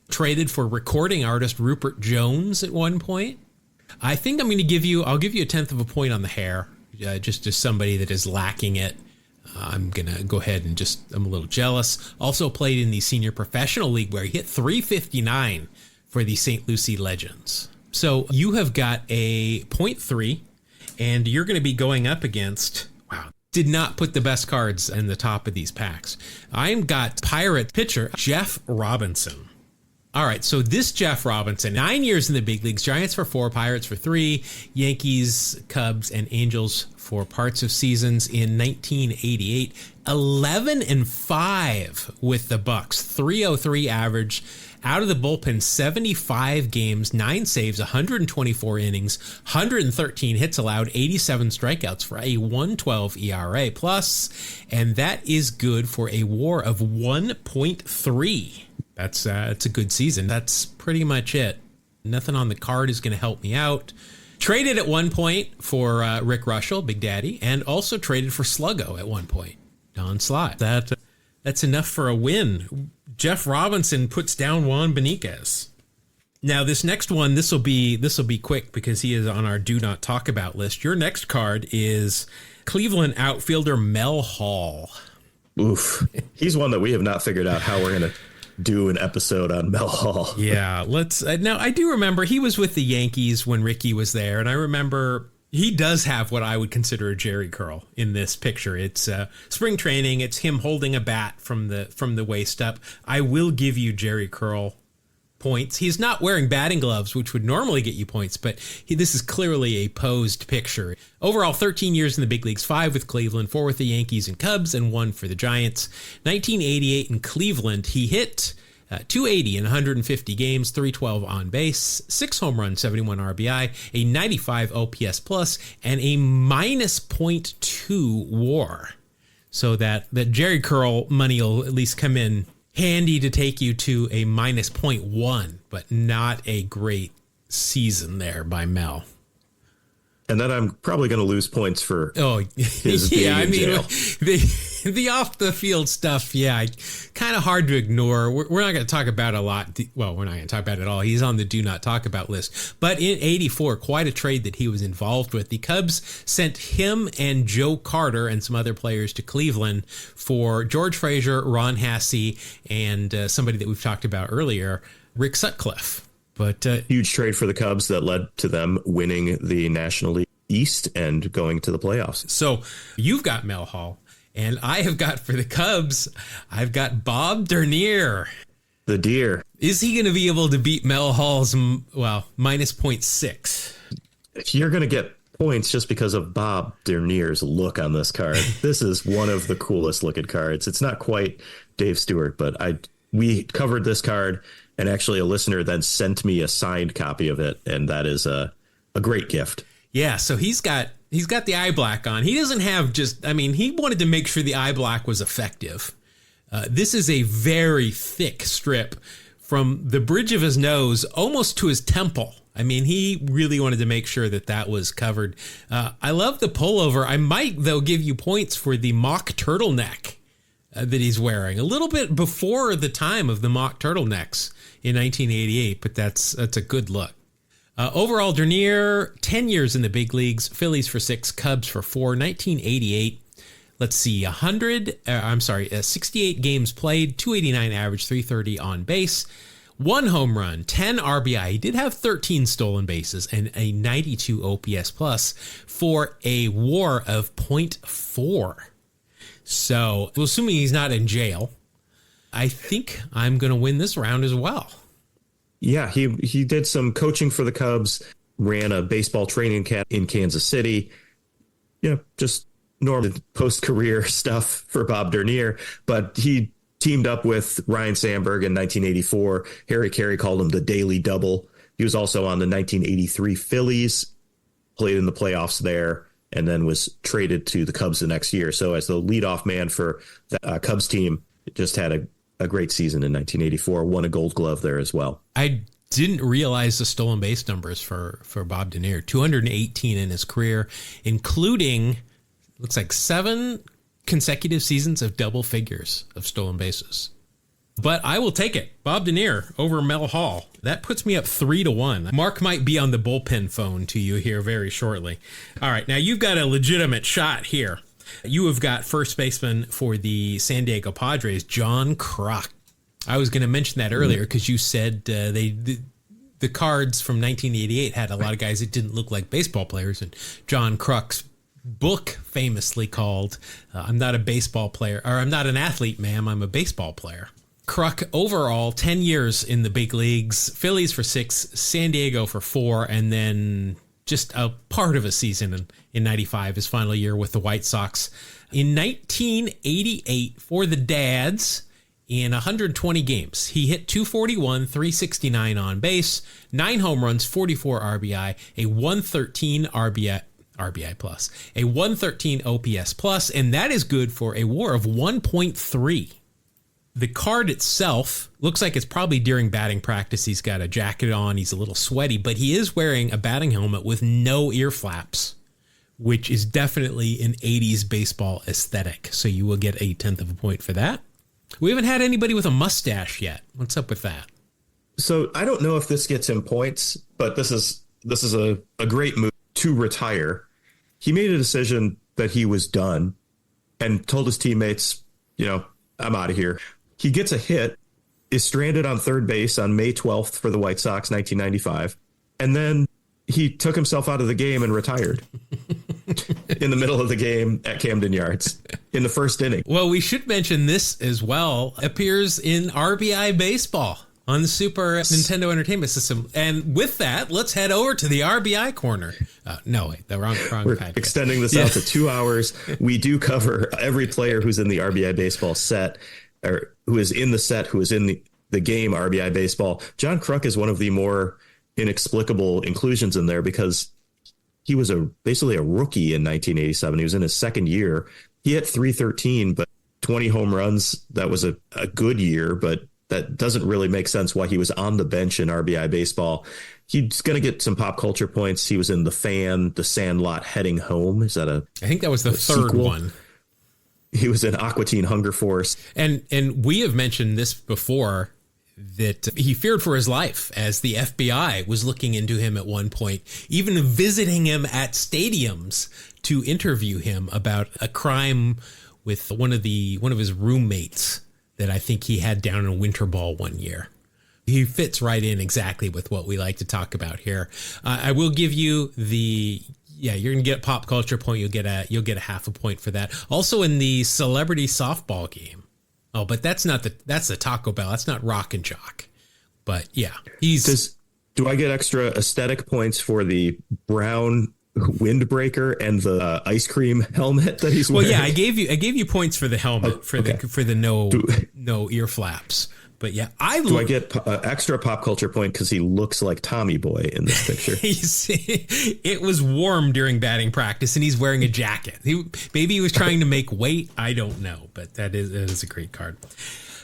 Traded for recording artist Rupert Jones at one point. I think I'll give you a 1/10 of a point on the hair, just as somebody that is lacking it. I'm going to go ahead and I'm a little jealous. Also played in the Senior Professional League where he hit .359 for the St. Lucie Legends. So you have got a 0.3, and you're going to be going up against, wow, did not put the best cards in the top of these packs. I've got Pirate pitcher Jeff Robinson. All right, so this Jeff Robinson, 9 years in the big leagues, Giants for 4, Pirates for 3, Yankees, Cubs, and Angels for parts of seasons in 1988. 11-5 with the Bucks, .303 average. Out of the bullpen, 75 games, 9 saves, 124 innings, 113 hits allowed, 87 strikeouts for a 112 ERA plus, and that is good for a WAR of 1.3. That's it's a good season. That's pretty much it. Nothing on the card is going to help me out. Traded at one point for Rick Russell, Big Daddy, and also traded for Sluggo at one point, Don Slott. That's enough for a win. Jeff Robinson puts down Juan Beniquez. Now this next one, this will be quick because he is on our do not talk about list. Your next card is Cleveland outfielder Mel Hall. Oof. He's one that we have not figured out how we're going to do an episode on Mel Hall. Yeah, let's. Now, I do remember he was with the Yankees when Ricky was there, and I remember he does have what I would consider a jerry curl in this picture. It's spring training. It's him holding a bat from the waist up. I will give you jerry curl points. He's not wearing batting gloves, which would normally get you points, but this is clearly a posed picture. Overall, 13 years in the big leagues, 5 with Cleveland, 4 with the Yankees and Cubs, and 1 for the Giants. 1988 in Cleveland, he hit 280 in 150 games, 312 on base, 6 home runs, 71 RBI, a 95 OPS plus, and a minus .2 WAR. So that Jerry Curl money will at least come in handy to take you to a minus .1, but not a great season there by Mel. And then I'm probably going to lose points for his being in jail. The off the field stuff, kind of hard to ignore. We're not going to talk about it a lot. Well, we're not going to talk about it at all. He's on the do not talk about list. But in '84, quite a trade that he was involved with. The Cubs sent him and Joe Carter and some other players to Cleveland for George Frazier, Ron Hassey, and somebody that we've talked about earlier, Rick Sutcliffe. But huge trade for the Cubs that led to them winning the National League East and going to the playoffs. So you've got Mel Hall, and I have got for the Cubs, I've got Bob Dernier. The deer. Is he going to be able to beat Mel Hall's, minus .6? If you're going to get points just because of Bob Dernier's look on this card, this is one of the coolest looking cards. It's not quite Dave Stewart, but we covered this card. And actually, a listener then sent me a signed copy of it, and that is a great gift. Yeah, so he's got the eye black on. He doesn't have he wanted to make sure the eye black was effective. This is a very thick strip from the bridge of his nose almost to his temple. He really wanted to make sure that was covered. I love the pullover. I might, though, give you points for the mock turtleneck that he's wearing. A little bit before the time of the mock turtlenecks in 1988, but that's a good look. Overall, Dernier, 10 years in the big leagues, Phillies for 6, Cubs for 4, 1988. Let's see, 68 games played, 289 average, 330 on base, 1 home run, 10 RBI. He did have 13 stolen bases and a 92 OPS plus for a WAR of .4. So, assuming he's not in jail, I think I'm going to win this round as well. Yeah, he did some coaching for the Cubs, ran a baseball training camp in Kansas City. Just normal post-career stuff for Bob Dernier. But he teamed up with Ryan Sandberg in 1984. Harry Carey called him the Daily Double. He was also on the 1983 Phillies, played in the playoffs there, and then was traded to the Cubs the next year. So as the leadoff man for the Cubs team, just had a great season in 1984, won a Gold Glove there as well. I didn't realize the stolen base numbers for Bob Dernier. 218 in his career, including, looks like 7 consecutive seasons of double figures of stolen bases. But I will take it. Bob Dernier over Mel Hall. That puts me up 3-1. Mark might be on the bullpen phone to you here very shortly. All right, now you've got a legitimate shot here. You have got first baseman for the San Diego Padres, John Kruk. I was going to mention that earlier because you said the cards from 1988 had a lot of guys that didn't look like baseball players, and John Kruk's book famously called I'm not a baseball player, or I'm not an athlete, ma'am, I'm a baseball player. Kruk overall 10 years in the big leagues, Phillies for 6, San Diego for 4, and then just a part of a season in 95, his final year with the White Sox. In 1988 for the Dads, in 120 games, he hit 241, 369 on base, 9 home runs, 44 RBI, a 113 RBI plus, a 113 OPS plus, and that is good for a WAR of 1.3. The card itself looks like it's probably during batting practice. He's got a jacket on. He's a little sweaty, but he is wearing a batting helmet with no ear flaps, which is definitely an 80s baseball aesthetic. So you will get a 10th of a point for that. We haven't had anybody with a mustache yet. What's up with that? So I don't know if this gets him points, but this is a great move to retire. He made a decision that he was done and told his teammates, I'm out of here. He gets a hit, is stranded on third base on May 12th for the White Sox, 1995. And then he took himself out of the game and retired in the middle of the game at Camden Yards in the first inning. Well, we should mention this as well. Appears in RBI Baseball on the Super Nintendo Entertainment System. And with that, let's head over to the RBI corner. No, wait, the wrong We're podcast. extending this out to 2 hours. We do cover every player who's in the RBI Baseball set, or who is in the set, who is in the game RBI Baseball. John Kruk is one of the more inexplicable inclusions in there because he was basically a rookie in 1987. He was in his second year. He hit .313, but 20 home runs. That was a good year, but that doesn't really make sense why he was on the bench in RBI Baseball. He's going to get some pop culture points. He was in The Fan, The Sandlot, Heading Home. Is that I think that was the third sequel? One. He was in Aqua Teen Hunger Force. And we have mentioned this before, that he feared for his life as the FBI was looking into him at one point, even visiting him at stadiums to interview him about a crime with one of his roommates that I think he had down in Winter Ball one year. He fits right in exactly with what we like to talk about here. I will give you you're going to get a pop culture point. You'll get a half a point for that. Also in the celebrity softball game. Oh, but that's the Taco Bell. That's not Rock and Jock. But yeah, do I get extra aesthetic points for the brown windbreaker and the ice cream helmet that he's wearing? Well, yeah, I gave you points for the helmet for the no ear flaps. But yeah, do I get extra pop culture point because he looks like Tommy Boy in this picture? It was warm during batting practice, and he's wearing a jacket. Maybe he was trying to make weight. I don't know, but that is a great card.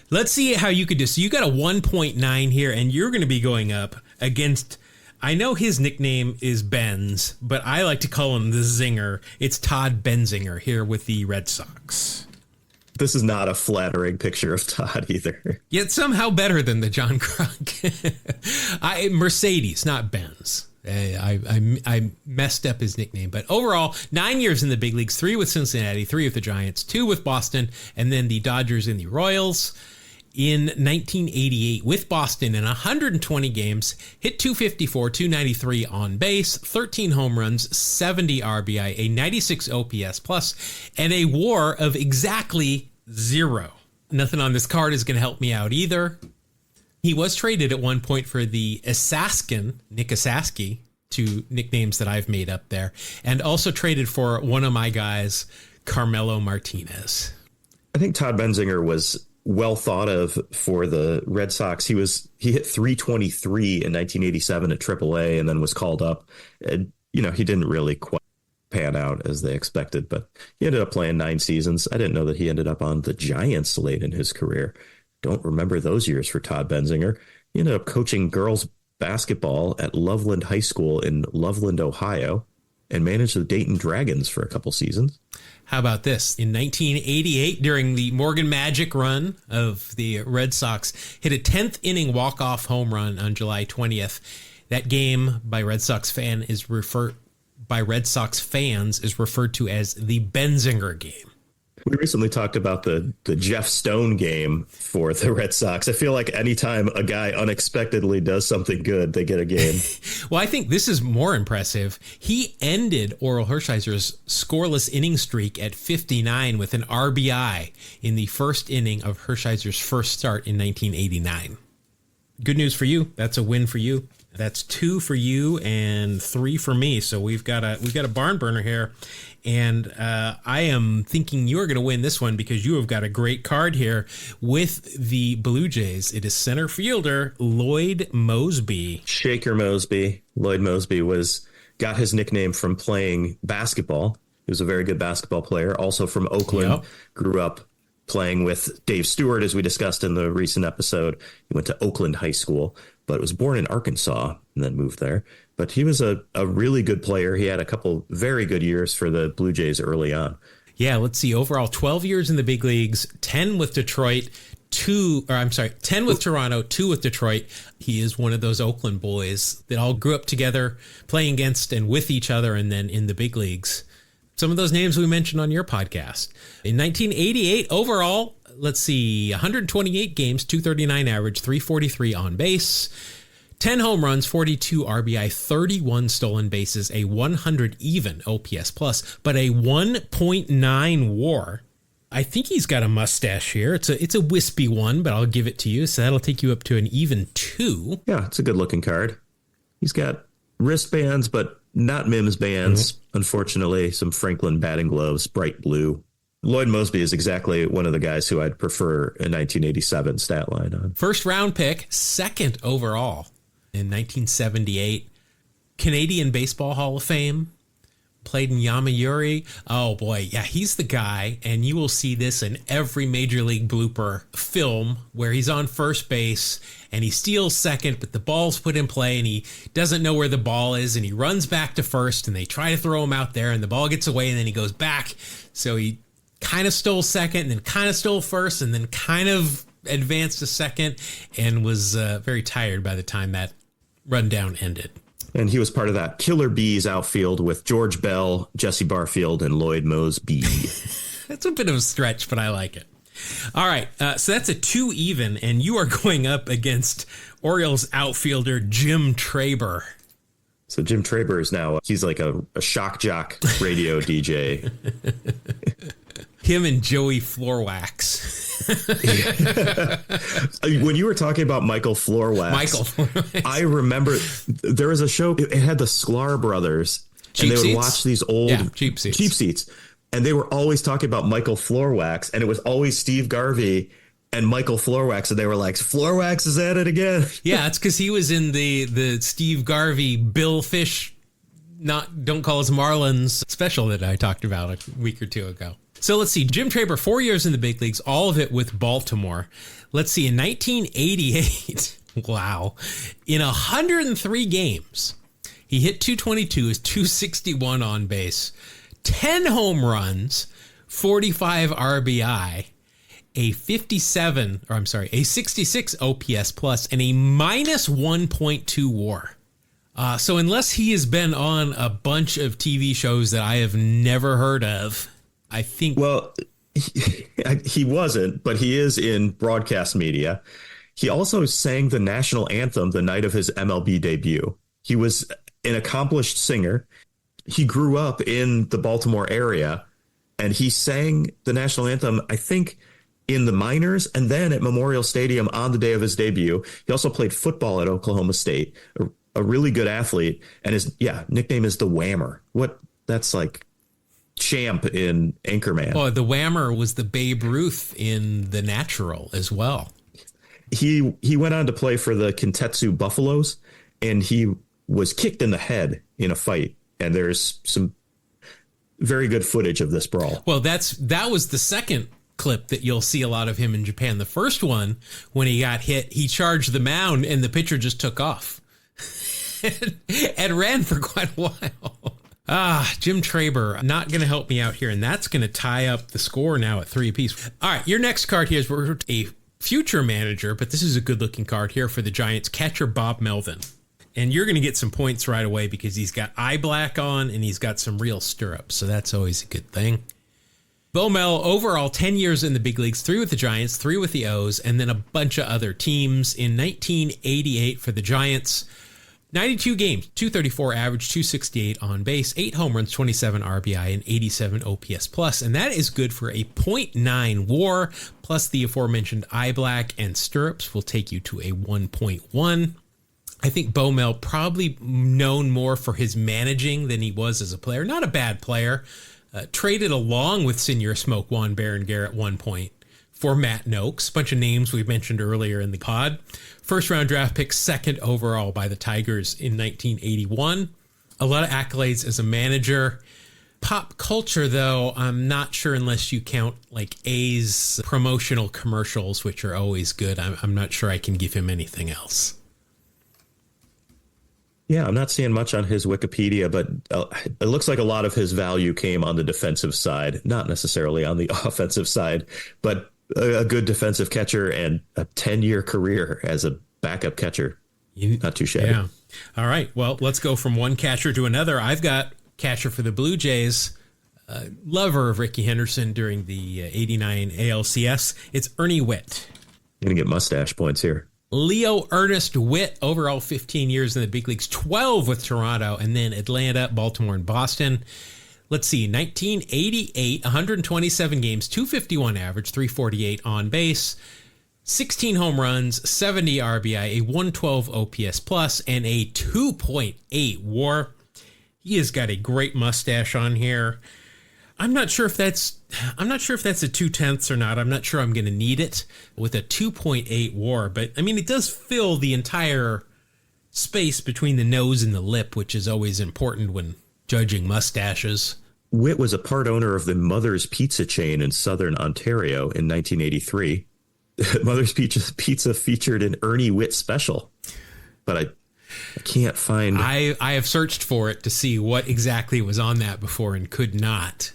Let's see how you could do. So you got a 1.9 here, and you're going to be going up against. I know his nickname is Benz, but I like to call him the Zinger. It's Todd Benzinger here with the Red Sox. This is not a flattering picture of Todd either. Yet somehow better than the John Kruk. Mercedes, not Benz. I messed up his nickname. But overall, 9 years in the big leagues, 3 with Cincinnati, 3 with the Giants, 2 with Boston, and then the Dodgers and the Royals. In 1988 with Boston in 120 games, hit .254, .293 on base, 13 home runs, 70 RBI, a 96 OPS plus, and a WAR of exactly 0. Nothing on this card is going to help me out either. He was traded at one point for the Assassin, Nick Asaski, 2 nicknames that I've made up there, and also traded for one of my guys, Carmelo Martinez. I think Todd Benzinger was well thought of for the Red Sox. He hit .323 in 1987 at AAA and then was called up. And, he didn't really quite pan out as they expected, but he ended up playing 9 seasons. I didn't know that he ended up on the Giants late in his career. Don't remember those years for Todd Benzinger. He ended up coaching girls basketball at Loveland High School in Loveland, Ohio, and managed the Dayton Dragons for a couple seasons. How about this? In 1988, during the Morgan Magic run of the Red Sox, hit a 10th inning walk-off home run on July 20th. That game by Red Sox fans is referred to as the Benzinger game. We recently talked about the Jeff Stone game for the Red Sox. I feel like anytime a guy unexpectedly does something good, they get a game. Well, I think this is more impressive. He ended Oral Hershiser's scoreless inning streak at 59 with an RBI in the first inning of Hershiser's first start in 1989. Good news for you. That's a win for you. That's 2 for you and 3 for me. So we've got a barn burner here. And I am thinking you're going to win this one because you have got a great card here with the Blue Jays. It is center fielder Lloyd Moseby. Shaker Mosby. Lloyd Moseby got his nickname from playing basketball. He was a very good basketball player. Also from Oakland. Yep. Grew up playing with Dave Stewart, as we discussed in the recent episode. He went to Oakland High School, but was born in Arkansas and then moved there. But he was a really good player. He had a couple very good years for the Blue Jays early on. Yeah, let's see. Overall, 12 years in the big leagues, 10 with Detroit, 10 with Toronto, 2 with Detroit. He is one of those Oakland boys that all grew up together, playing against and with each other, and then in the big leagues. some of those names we mentioned on your podcast. In 1988, overall, let's see, 128 games, 239 average, 343 on base, 10 home runs, 42 RBI, 31 stolen bases, a 100 even OPS plus, but a 1.9 WAR. I think he's got a mustache here. It's a wispy one, but I'll give it to you. So that'll take you up to an even 2. Yeah, it's a good looking card. He's got wristbands, but not Mims bands. Mm-hmm. Unfortunately, some Franklin batting gloves, bright blue. Lloyd Moseby is exactly one of the guys who I'd prefer a 1987 stat line on. First round pick, second overall in 1978. Canadian Baseball Hall of Fame. Played in Yomiuri. Oh boy, yeah, he's the guy, and you will see this in every Major League blooper film where he's on first base and he steals second, but the ball's put in play and he doesn't know where the ball is, and he runs back to first and they try to throw him out there and the ball gets away and then he goes back. So he kind of stole second and then kind of stole first and then kind of advanced to second and was very tired by the time that rundown ended. And he was part of that Killer Bees outfield with George Bell, Jesse Barfield, and Lloyd Moseby. That's a bit of a stretch, but I like it. All right, so that's a 2 even, and you are going up against Orioles outfielder Jim Traber. So Jim Traber is now, he's like a shock jock radio DJ. Him and Joey Floorwax. When you were talking about Michael Floorwax, I remember there was a show, it had the Sklar brothers, and they would watch these old cheap seats. And they were always talking about Michael Floorwax, and it was always Steve Garvey and Michael Floorwax, and they were like, Floorwax is at it again. Yeah, it's because he was in the Steve Garvey Bill Fish Don't Call Us Marlins special that I talked about a week or two ago. So let's see, Jim Traber, 4 years in the big leagues, all of it with Baltimore. Let's see, in 1988, wow, in 103 games, he hit 222, is 261 on base, 10 home runs, 45 RBI, a 66 OPS plus, and a minus 1.2 WAR. So unless he has been on a bunch of TV shows that I have never heard of, I think. Well, he wasn't, but he is in broadcast media. He also sang the national anthem the night of his MLB debut. He was an accomplished singer. He grew up in the Baltimore area, and he sang the national anthem, I think, in the minors and then at Memorial Stadium on the day of his debut. He also played football at Oklahoma State, a really good athlete, and his nickname is the Whammer. That's like Champ in Anchorman. Well, the Whammer was the Babe Ruth in The Natural as well. He went on to play for the Kintetsu Buffaloes, and he was kicked in the head in a fight. And there's some very good footage of this brawl. Well, that was the second clip that you'll see a lot of him in Japan. The first one, when he got hit, he charged the mound and the pitcher just took off and ran for quite a while. Jim Traber, not going to help me out here, and that's going to tie up the score now at 3 apiece. All right, your next card here is a future manager, but this is a good-looking card here for the Giants, catcher Bob Melvin. And you're going to get some points right away because he's got eye black on and he's got some real stirrups, so that's always a good thing. Bo Mel, overall 10 years in the big leagues, 3 with the Giants, 3 with the O's, and then a bunch of other teams. In 1988 for the Giants, 92 games, 234 average, 268 on base, 8 home runs, 27 RBI, and 87 OPS plus. And that is good for a .9 WAR, plus the aforementioned eye black and stirrups will take you to a 1.1. I think Bo Mel probably known more for his managing than he was as a player. Not a bad player. Traded along with Senior Smoke Juan Berenger at one point for Matt Noakes. Bunch of names we mentioned earlier in the pod. First round draft pick, second overall by the Tigers in 1981. A lot of accolades as a manager. Pop culture, though, I'm not sure unless you count like A's promotional commercials, which are always good. I'm not sure I can give him anything else. Yeah, I'm not seeing much on his Wikipedia, but it looks like a lot of his value came on the defensive side, not necessarily on the offensive side, but a good defensive catcher and a 10-year career as a backup catcher. Not too shabby. Yeah. All right. Well, let's go from one catcher to another. I've got catcher for the Blue Jays, lover of Ricky Henderson during the 89 ALCS. It's Ernie Witt. You're going to get mustache points here. Leo Ernest Witt, overall 15 years in the big leagues, 12 with Toronto, and then Atlanta, Baltimore, and Boston. Let's see, 1988, 127 games, 251 average, 348 on base, 16 home runs, 70 RBI, a 112 OPS plus, and a 2.8 WAR. He has got a great mustache on here. I'm not sure if that's a 2/10 or not. I'm not sure I'm going to need it with a 2.8 WAR, but I mean, it does fill the entire space between the nose and the lip, which is always important when judging mustaches. Witt was a part owner of the Mother's Pizza chain in Southern Ontario in 1983. Mother's Pizza featured an Ernie Witt special, but I can't find. I have searched for it to see what exactly was on that before and could not.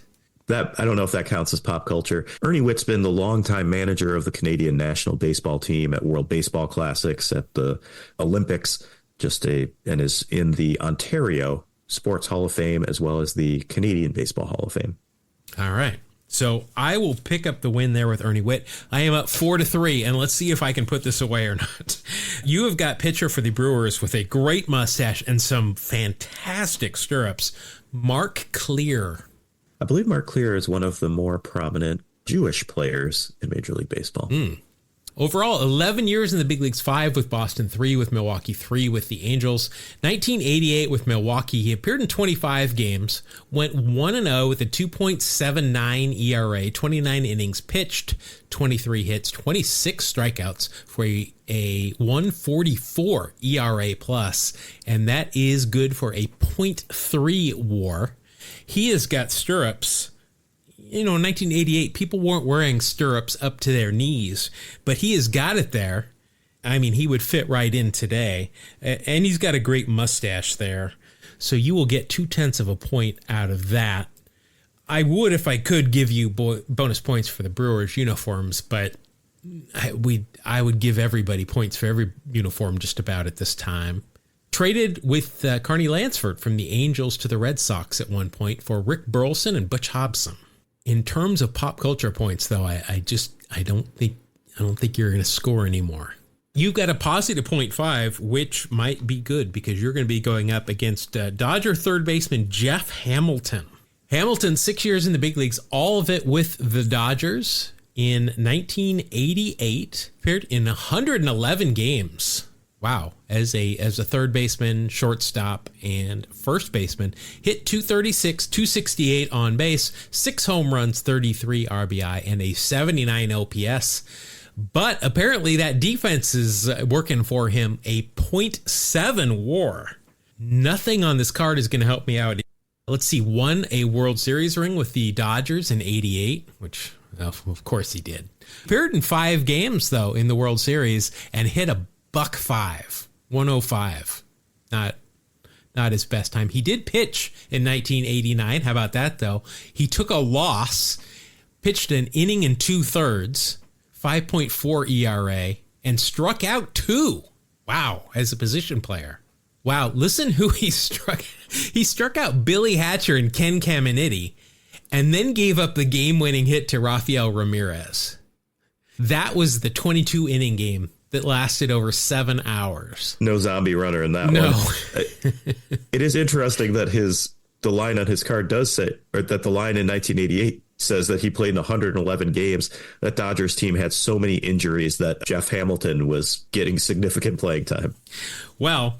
That I don't know if that counts as pop culture. Ernie Witt's been the longtime manager of the Canadian national baseball team at World Baseball Classics, at the Olympics, and is in the Ontario Sports Hall of Fame as well as the Canadian Baseball Hall of Fame. All right. So I will pick up the win there with Ernie Witt. I am up 4-3, and let's see if I can put this away or not. You have got pitcher for the Brewers with a great mustache and some fantastic stirrups, Mark Clear. I believe Mark Clear is one of the more prominent Jewish players in Major League Baseball. Overall, 11 years in the big leagues, 5 with Boston, 3 with Milwaukee, 3 with the Angels. 1988 with Milwaukee, he appeared in 25 games, went 1-0 with a 2.79 ERA, 29 innings pitched, 23 hits, 26 strikeouts for a 144 ERA plus, and that is good for a .3 WAR. He has got stirrups. You know, in 1988, people weren't wearing stirrups up to their knees, but he has got it there. I mean, he would fit right in today. And he's got a great mustache there. So you will get 0.2 of a point out of that. I would, if I could, give you bonus points for the Brewers uniforms, but I would give everybody points for every uniform just about at this time. Traded with Carney Lansford from the Angels to the Red Sox at one point for Rick Burleson and Butch Hobson. In terms of pop culture points, though, I don't think you're going to score anymore. You've got a positive 0.5, which might be good because you're going to be going up against Dodger third baseman Jeff Hamilton. Hamilton, 6 years in the big leagues, all of it with the Dodgers. In 1988, appeared in 111 games. Wow, as a third baseman, shortstop, and first baseman, hit .236, .268 on base, 6 home runs, 33 RBI, and a 79 OPS. But apparently that defense is working for him, a .7 WAR. Nothing on this card is going to help me out. Let's see, won a World Series ring with the Dodgers in 88, which, of course he did. Appeared in 5 games, though, in the World Series, and hit a .5, 105. Not his best time. He did pitch in 1989. How about that, though? He took a loss, pitched an inning and 2/3, 5.4 ERA, and struck out 2. Wow, as a position player. Wow, listen who he struck. He struck out Billy Hatcher and Ken Caminiti, and then gave up the game-winning hit to Rafael Ramirez. That was the 22-inning game that lasted over 7 hours. No zombie runner in that one. It is interesting that the line on his card does say, or that the line in 1988 says that he played in 111 games. That Dodgers team had so many injuries that Jeff Hamilton was getting significant playing time. Well,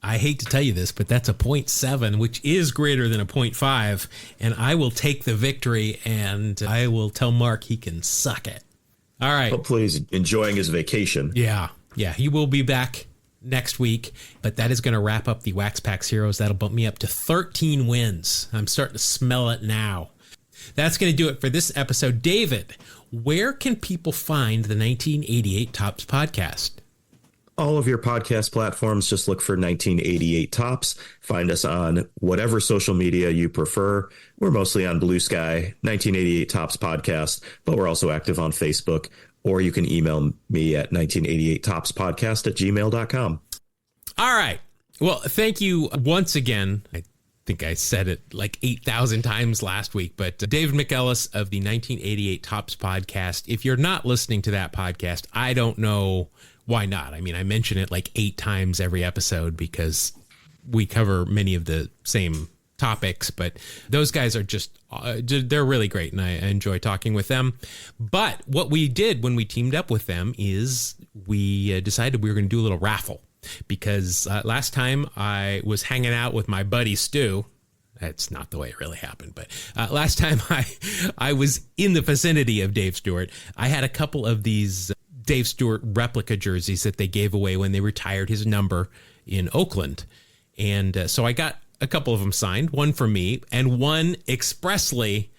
I hate to tell you this, but that's a .7, which is greater than a .5, and I will take the victory, and I will tell Mark he can suck it. All right. Hopefully he's enjoying his vacation. Yeah, he will be back next week, but that is going to wrap up the Wax Packs Heroes. That'll bump me up to 13 wins. I'm starting to smell it now. That's going to do it for this episode. David, where can people find the 1988 Tops podcast? All of your podcast platforms, just look for 1988 Tops. Find us on whatever social media you prefer. We're mostly on Blue Sky, 1988 Tops Podcast, but we're also active on Facebook, or you can email me at 1988topspodcast@gmail.com. All right. Well, thank you once again. I think I said it like 8,000 times last week, but David McEllis of the 1988 Tops podcast. If you're not listening to that podcast, I don't know why not. I mean, I mention it like 8 times every episode because we cover many of the same topics, but those guys are just, they're really great, and I enjoy talking with them. But what we did when we teamed up with them is we decided we were going to do a little raffle. Because last time I was hanging out with my buddy Stu. That's not the way it really happened. But last time I was in the vicinity of Dave Stewart, I had a couple of these Dave Stewart replica jerseys that they gave away when they retired his number in Oakland. And so I got a couple of them signed, one for me and one expressly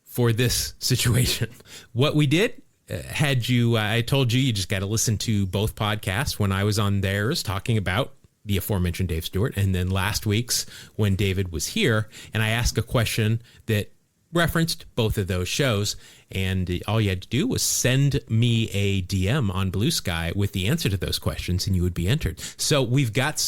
for this situation. What we did, I told you just got to listen to both podcasts when I was on theirs talking about the aforementioned Dave Stewart, and then last week's when David was here, and I asked a question that referenced both of those shows, and all you had to do was send me a DM on Blue Sky with the answer to those questions, and you would be entered. So we've got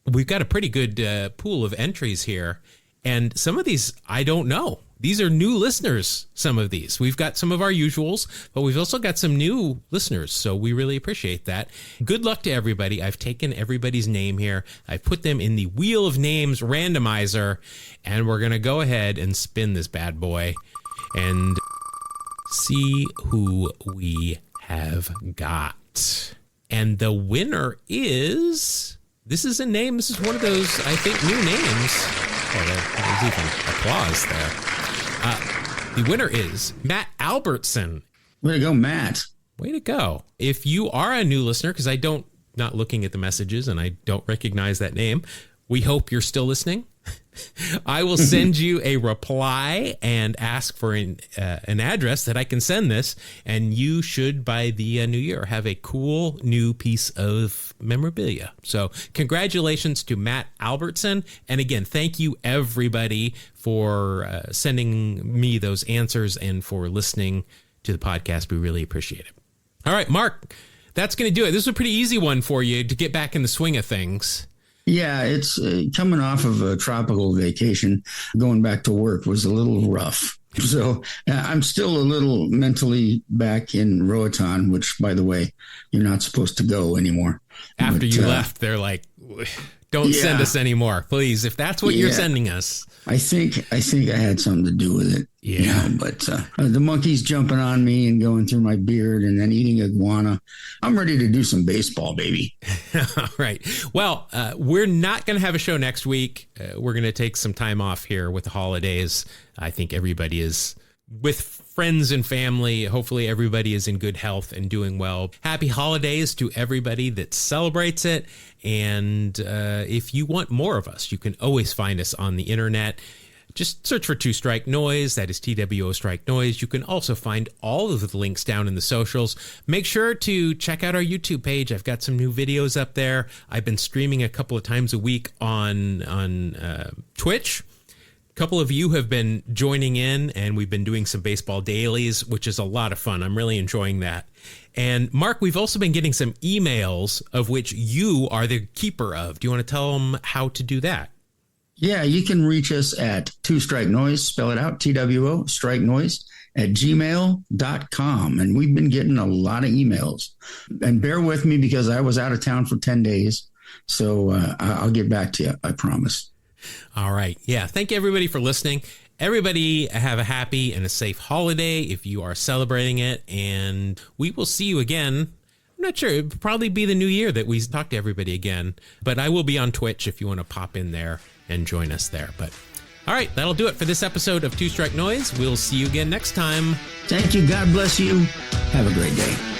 a pretty good pool of entries here, and some of these I don't know. These are new listeners, some of these. We've got some of our usuals, but we've also got some new listeners, so we really appreciate that. Good luck to everybody. I've taken everybody's name here. I've put them in the Wheel of Names randomizer, and we're going to go ahead and spin this bad boy and see who we have got. And the winner is... This is a name. This is one of those, I think, new names. Oh, there's even applause there. The winner is Matt Albertson. Way to go, Matt. Way to go. If you are a new listener, because not looking at the messages and I don't recognize that name, we hope you're still listening. I will send you a reply and ask for an address that I can send this, and you should, by the new year, have a cool new piece of memorabilia. So congratulations to Matt Albertson. And again, thank you, everybody, for sending me those answers and for listening to the podcast. We really appreciate it. All right, Mark, that's going to do it. This is a pretty easy one for you to get back in the swing of things. Yeah, it's coming off of a tropical vacation. Going back to work was a little rough. So I'm still a little mentally back in Roatan, which, by the way, you're not supposed to go anymore. After you left, they're like, don't send us anymore, please. If that's what you're sending us. I think I had something to do with it. Yeah. You know, but the monkeys jumping on me and going through my beard and then eating iguana. I'm ready to do some baseball, baby. All right. Well, we're not going to have a show next week. We're going to take some time off here with the holidays. I think everybody is with friends and family. Hopefully everybody is in good health and doing well. Happy holidays to everybody that celebrates it. And if you want more of us, you can always find us on the internet. Just search for Two Strike Noise. That is TWO Strike Noise. You can also find all of the links down in the socials. Make sure to check out our YouTube page. I've got some new videos up there. I've been streaming a couple of times a week on Twitch. A couple of you have been joining in, and we've been doing some baseball dailies, which is a lot of fun. I'm really enjoying that. And Mark, we've also been getting some emails of which you are the keeper of. Do you want to tell them how to do that? Yeah, you can reach us at Two Strike Noise, spell it out, TWO, Strike Noise, at gmail.com. And we've been getting a lot of emails. And bear with me because I was out of town for 10 days. So I'll get back to you, I promise. All right. Yeah. Thank you, everybody, for listening. Everybody have a happy and a safe holiday if you are celebrating it. And we will see you again. I'm not sure. It'll probably be the new year that we talk to everybody again. But I will be on Twitch if you want to pop in there and join us there. But all right, that'll do it for this episode of Two Strike Noise. We'll see you again next time. Thank you. God bless you. Have a great day.